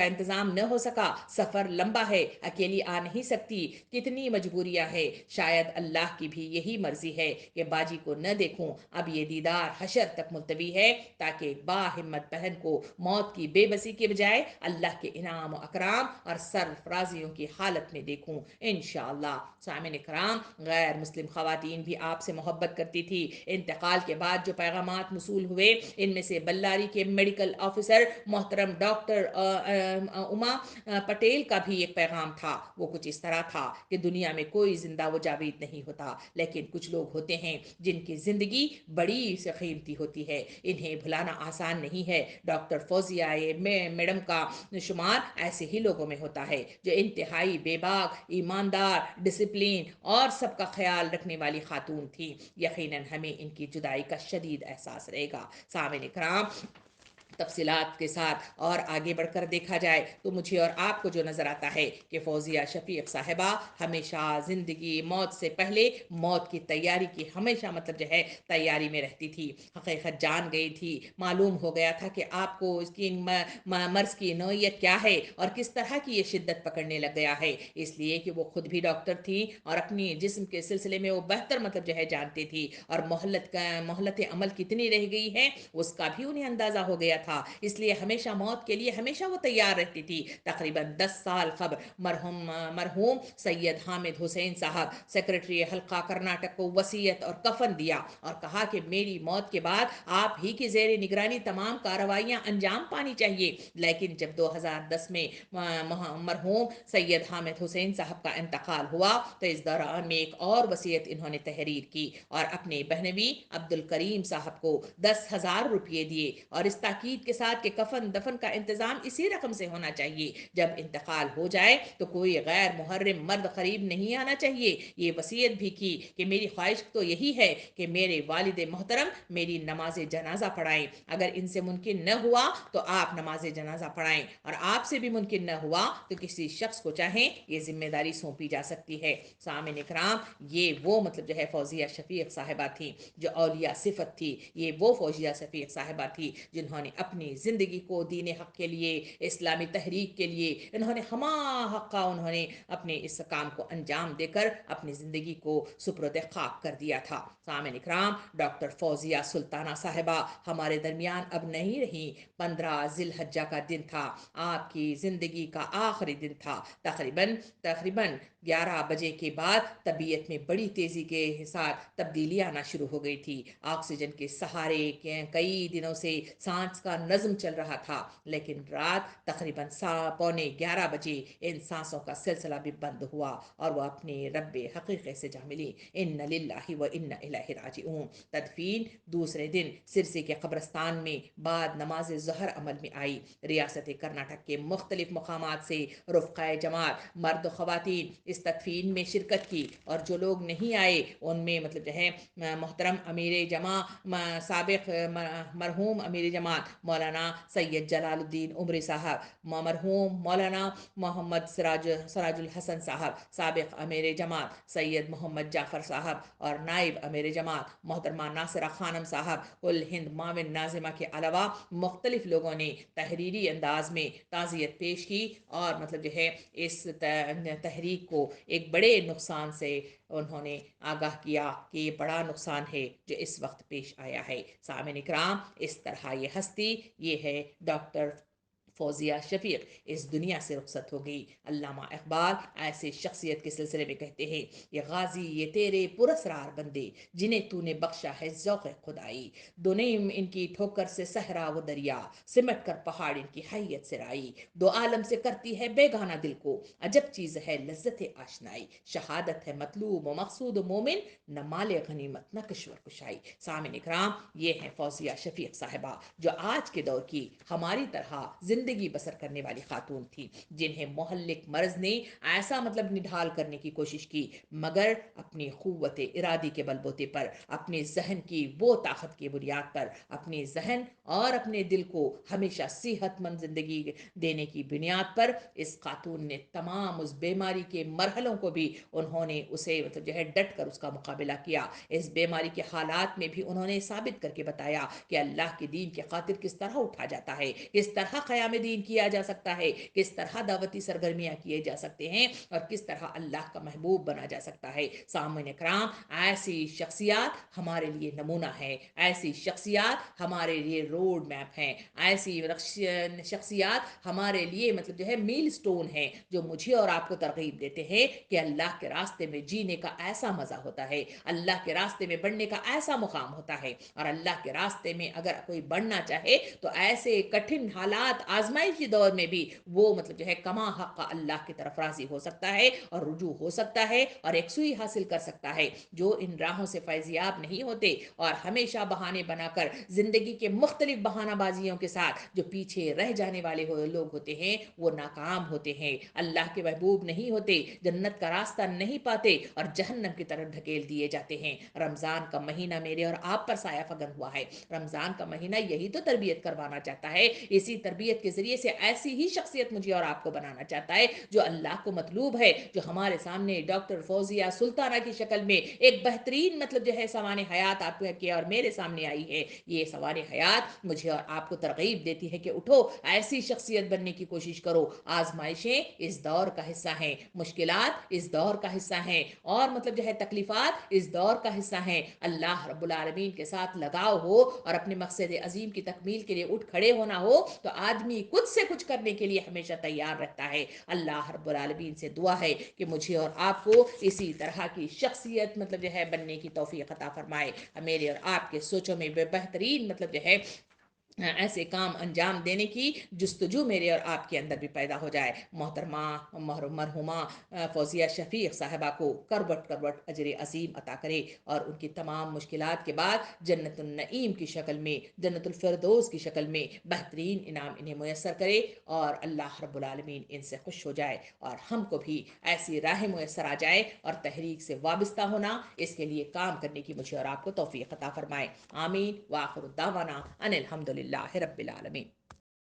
انتظام نہ ہو سکا، سفر لمبا ہے، اکیلی آ نہیں سکتی، کتنی مجبوریاں ہے، شاید اللہ کی بھی یہی مرضی ہے کہ باجی کو نہ دیکھوں۔ اب یہ دیدار حشر تک ملتوی ہے تاکہ با ہمت بہن کو موت کی بے بسی کے بجائے اللہ کے انعام و اکرام اور سرفرازیوں کی حالت میں دیکھوں انشاءاللہ۔ سامعین اکرام، غیر مسلم خواتین بھی آپ سے محبت کرتی تھی۔ انتقال کے بعد جو پیغامات موصول ہوئے ان میں سے بلاری کے میڈیکل آفیسر محترم ڈاکٹر اما پٹیل کا بھی ایک پیغام تھا۔ وہ کچھ اس طرح تھا کہ دنیا میں کوئی زندہ و جاوید نہیں ہوتا، لیکن کچھ لوگ ہوتے ہیں جن کی زندگی بڑی سے قیمتی ہوتی ہے، انہیں بھلانا آسان نہیں ہے۔ ڈاکٹر فوزیہ میڈم کا شمار ایسے ہی لوگوں میں ہوتا ہے جو انتہائی بے باک، ایماندار، ڈسپلین اور سب کا خیال رکھنے والی خاتون تھی۔ یقیناً ہمیں ان کی جدائی کا شدید احساس رہے گا۔ سامعین اکرام، تفصیلات کے ساتھ اور آگے بڑھ کر دیکھا جائے تو مجھے اور آپ کو جو نظر آتا ہے کہ فوزیہ شفیق صاحبہ ہمیشہ زندگی موت سے پہلے موت کی تیاری کی ہمیشہ مطلب جو ہے تیاری میں رہتی تھی۔ حقیقت جان گئی تھی، معلوم ہو گیا تھا کہ آپ کو اس کی مرض کی نوعیت کیا ہے اور کس طرح کی یہ شدت پکڑنے لگ گیا ہے، اس لیے کہ وہ خود بھی ڈاکٹر تھی اور اپنی جسم کے سلسلے میں وہ بہتر مطلب جو ہے جانتی تھی اور مہلت عمل کتنی رہ گئی ہے اس کا بھی انہیں اندازہ ہو گیا تھا، اس لیے ہمیشہ موت کے لیے ہمیشہ وہ تیار رہتی تھی۔ تقریباً 10 سال قبل مرحوم سید حامد حسین صاحب سیکرٹری حلقہ کرناٹک کو وصیت اور کفن دیا اور کہا کہ میری موت کے بعد آپ ہی کی زیر نگرانی تمام کارروائیاں انجام پانی چاہیے۔ لیکن جب 2010 میں مرحوم سید حامد حسین صاحب کا انتقال ہوا تو اس دوران میں ایک اور وصیت انہوں نے تحریر کی اور اپنے بہنوی عبد الکریم صاحب کو 10,000 روپے دیے اور اس تاکید تاکید کے ساتھ کہ کفن دفن کا انتظام اسی رقم سے ہونا چاہیے، جب انتقال ہو جائے تو کوئی غیر محرم مرد قریب نہیں آنا چاہیے۔ یہ وصیت بھی کی کہ میری خواہش تو یہی ہے کہ میرے والد محترم میری نماز جنازہ پڑھائیں، اگر ان سے ممکن نہ ہوا تو آپ نماز جنازہ پڑھائیں، اور آپ سے بھی ممکن نہ ہوا تو کسی شخص کو چاہیں یہ ذمہ داری سونپی جا سکتی ہے۔ سامعین اکرام، یہ وہ مطلب جو ہے فوزیہ شفیق صاحبہ تھیں جو اولیاء صفت تھی، یہ وہ فوزیہ شفیق صاحبہ تھی جنہوں نے اپنی زندگی کو دین حق کے لیے، اسلامی تحریک کے لیے انہوں نے ہمہ حقہ انہوں نے اپنے اس کام کو انجام دے کر اپنی زندگی کو سپرد خاک کر دیا تھا۔ سامعین اکرام، ڈاکٹر فوزیہ سلطانہ صاحبہ ہمارے درمیان اب نہیں رہی۔ 15 ذی الحجہ کا دن تھا، آپ کی زندگی کا آخری دن تھا۔ تقریباً 11 بجے کے بعد طبیعت میں بڑی تیزی کے ساتھ تبدیلی آنا شروع ہو گئی تھی۔ آکسیجن کے سہارے کئی دنوں سے سانس کا نظم چل رہا تھا، لیکن رات تقریباً 11:15 بجے ان سانسوں کا سلسلہ بھی بند ہوا اور وہ اپنے رب حقیقی سے جا ملی۔ ان للہ و انا الیہ راجعون۔ تدفین دوسرے دن سرسی کے قبرستان میں بعد نماز ظہر عمل میں آئی۔ ریاست کرناٹک کے مختلف مقامات سے رفقۂ جماعت مرد و خواتین اس تدفین میں شرکت کی، اور جو لوگ نہیں آئے ان میں مطلب جو ہے محترم امیر جماعت سابق مرحوم امیر جماعت مولانا سید جلال الدین عمری صاحب، مرحوم مولانا محمد سراج الحسن صاحب، سابق امیر جماعت سید محمد جعفر صاحب، اور نائب امیر جماعت محترمہ ناصرہ خانم صاحب، کل ہند معاون ناظمہ کے علاوہ مختلف لوگوں نے تحریری انداز میں تعزیت پیش کی، اور مطلب جو ہے اس تحریک کو ایک بڑے نقصان سے انہوں نے آگاہ کیا کہ یہ بڑا نقصان ہے جو اس وقت پیش آیا ہے۔ سامعین اکرام، اس طرح یہ ہستی، یہ ہے ڈاکٹر فوزیہ شفیق، اس دنیا سے رخصت ہو گئی۔ علامہ اقبال ایسے شخصیت کے سلسلے میں کہتے ہیں، یہ غازی یہ تیرے پراسرار بندے جنہیں تو نے بخشا ہے ذوق خدائی، دونیم ان کی ٹھوکر سے صحرا و دریا، سمٹ کر پہاڑ ان کی حیت سے رائی، دو عالم سے کرتی ہے بیگانہ دل کو، عجب چیز ہے لذت آشنائی، شہادت ہے مطلوب و مقصود و مومن، نہ مال غنیمت نہ کشور کشائی۔ سامعین اکرام، یہ ہیں فوزیہ شفیق صاحبہ جو آج کے دور کی ہماری طرح زندگی بسر کرنے والی خاتون تھی، جنہیں مہلک مرض نے ایسا مطلب نڈھال کرنے کی کوشش کی، مگر اپنی قوت ارادی کے بل بوتے پر، اپنے ذہن کی وہ طاقت کی بنیاد پر، اپنے ذہن اور اپنے دل کو ہمیشہ صحت مند زندگی دینے کی بنیاد پر، اس خاتون نے تمام اس بیماری کے مرحلوں کو بھی انہوں نے اسے مطلب جو ہے ڈٹ کر اس کا مقابلہ کیا۔ اس بیماری کے حالات میں بھی انہوں نے ثابت کر کے بتایا کہ اللہ کے دین کے خاطر کس طرح اٹھا جاتا ہے، کس طرح قیام دین کیا جا سکتا ہے، کس طرح دعوتی سرگرمیاں کیے جا سکتے ہیں، اور کس طرح اللہ کا محبوب بنا جا سکتا ہے۔ سامعین اکرام، ایسی شخصیات ہمارے لیے نمونہ ہے، ایسی شخصیات ہمارے لیے روڈ میپ ہیں، ایسی شخصیات ہمارے لیے مطلب جو ہے میل سٹون ہیں، جو مجھے اور آپ کو ترغیب دیتے ہیں کہ اللہ کے راستے میں جینے کا ایسا مزہ ہوتا ہے، اللہ کے راستے میں بڑھنے کا ایسا مقام ہوتا ہے، اور اللہ کے راستے میں اگر کوئی بڑھنا چاہے تو ایسے کٹھن حالات آزمائشی دور میں بھی وہ مطلب جو ہے کما حق اللہ کی طرف راضی ہو سکتا ہے اور رجوع ہو سکتا ہے اور یکسوئی حاصل کر سکتا ہے۔ جو ان راہوں سے فیضیاب نہیں ہوتے اور ہمیشہ بہانے بنا کر زندگی کے مختلف بہانہ بازیوں کے ساتھ جو پیچھے رہ جانے والے لوگ ہوتے ہیں، وہ ناکام ہوتے ہیں، اللہ کے محبوب نہیں ہوتے، جنت کا راستہ نہیں پاتے اور جہنم کی طرف دھکیل دیے جاتے ہیں۔ رمضان کا مہینہ میرے اور آپ پر سایہ فگن ہوا ہے۔ رمضان کا مہینہ یہی تو تربیت کروانا چاہتا ہے، اسی تربیت کے ذریعے سے ایسی ہی شخصیت مجھے اور آپ کو بنانا چاہتا ہے جو اللہ کو مطلوب ہے، جو ہمارے سامنے ڈاکٹر فوزیہ سلطانہ کی شکل میں ایک بہترین مطلب جو ہے سوانح حیات آپ کے اور میرے سامنے آئی ہے۔ یہ سوانح حیات مجھے اور آپ کو ترغیب دیتی ہے کہ اٹھو، ایسی شخصیت بننے کی کوشش کرو۔ آزمائشیں اس دور کا حصہ ہیں، مشکلات اس دور کا حصہ ہیں، اور مطلب جو ہے تکلیفات اس دور کا حصہ ہیں۔ اللہ رب العالمین کے ساتھ لگاؤ ہو اور اپنے مقصد عظیم کی تکمیل کے لیے اٹھ کھڑے ہونا ہو تو آدمی کچھ سے کچھ کرنے کے لیے ہمیشہ تیار رہتا ہے۔ اللہ رب العالمین سے دعا ہے کہ مجھے اور آپ کو اسی طرح کی شخصیت مطلب جو ہے بننے کی توفیق عطا فرمائے، میرے اور آپ کے سوچوں میں بہترین مطلب جو ہے ایسے کام انجام دینے کی جستجو میرے اور آپ کے اندر بھی پیدا ہو جائے۔ محترمہ مرحومہ فوزیہ شفیق صاحبہ کو کروٹ کروٹ اجر عظیم عطا کرے، اور ان کی تمام مشکلات کے بعد جنت النعیم کی شکل میں، جنت الفردوس کی شکل میں بہترین انعام انہیں میسر کرے، اور اللہ رب العالمین ان سے خوش ہو جائے، اور ہم کو بھی ایسی راہ میسر آ جائے، اور تحریک سے وابستہ ہونا، اس کے لیے کام کرنے کی مجھے اور آپ کو توفیق عطا فرمائے۔ آمین، وآخر الدعوانا ان الحمد للہ رب العالمین۔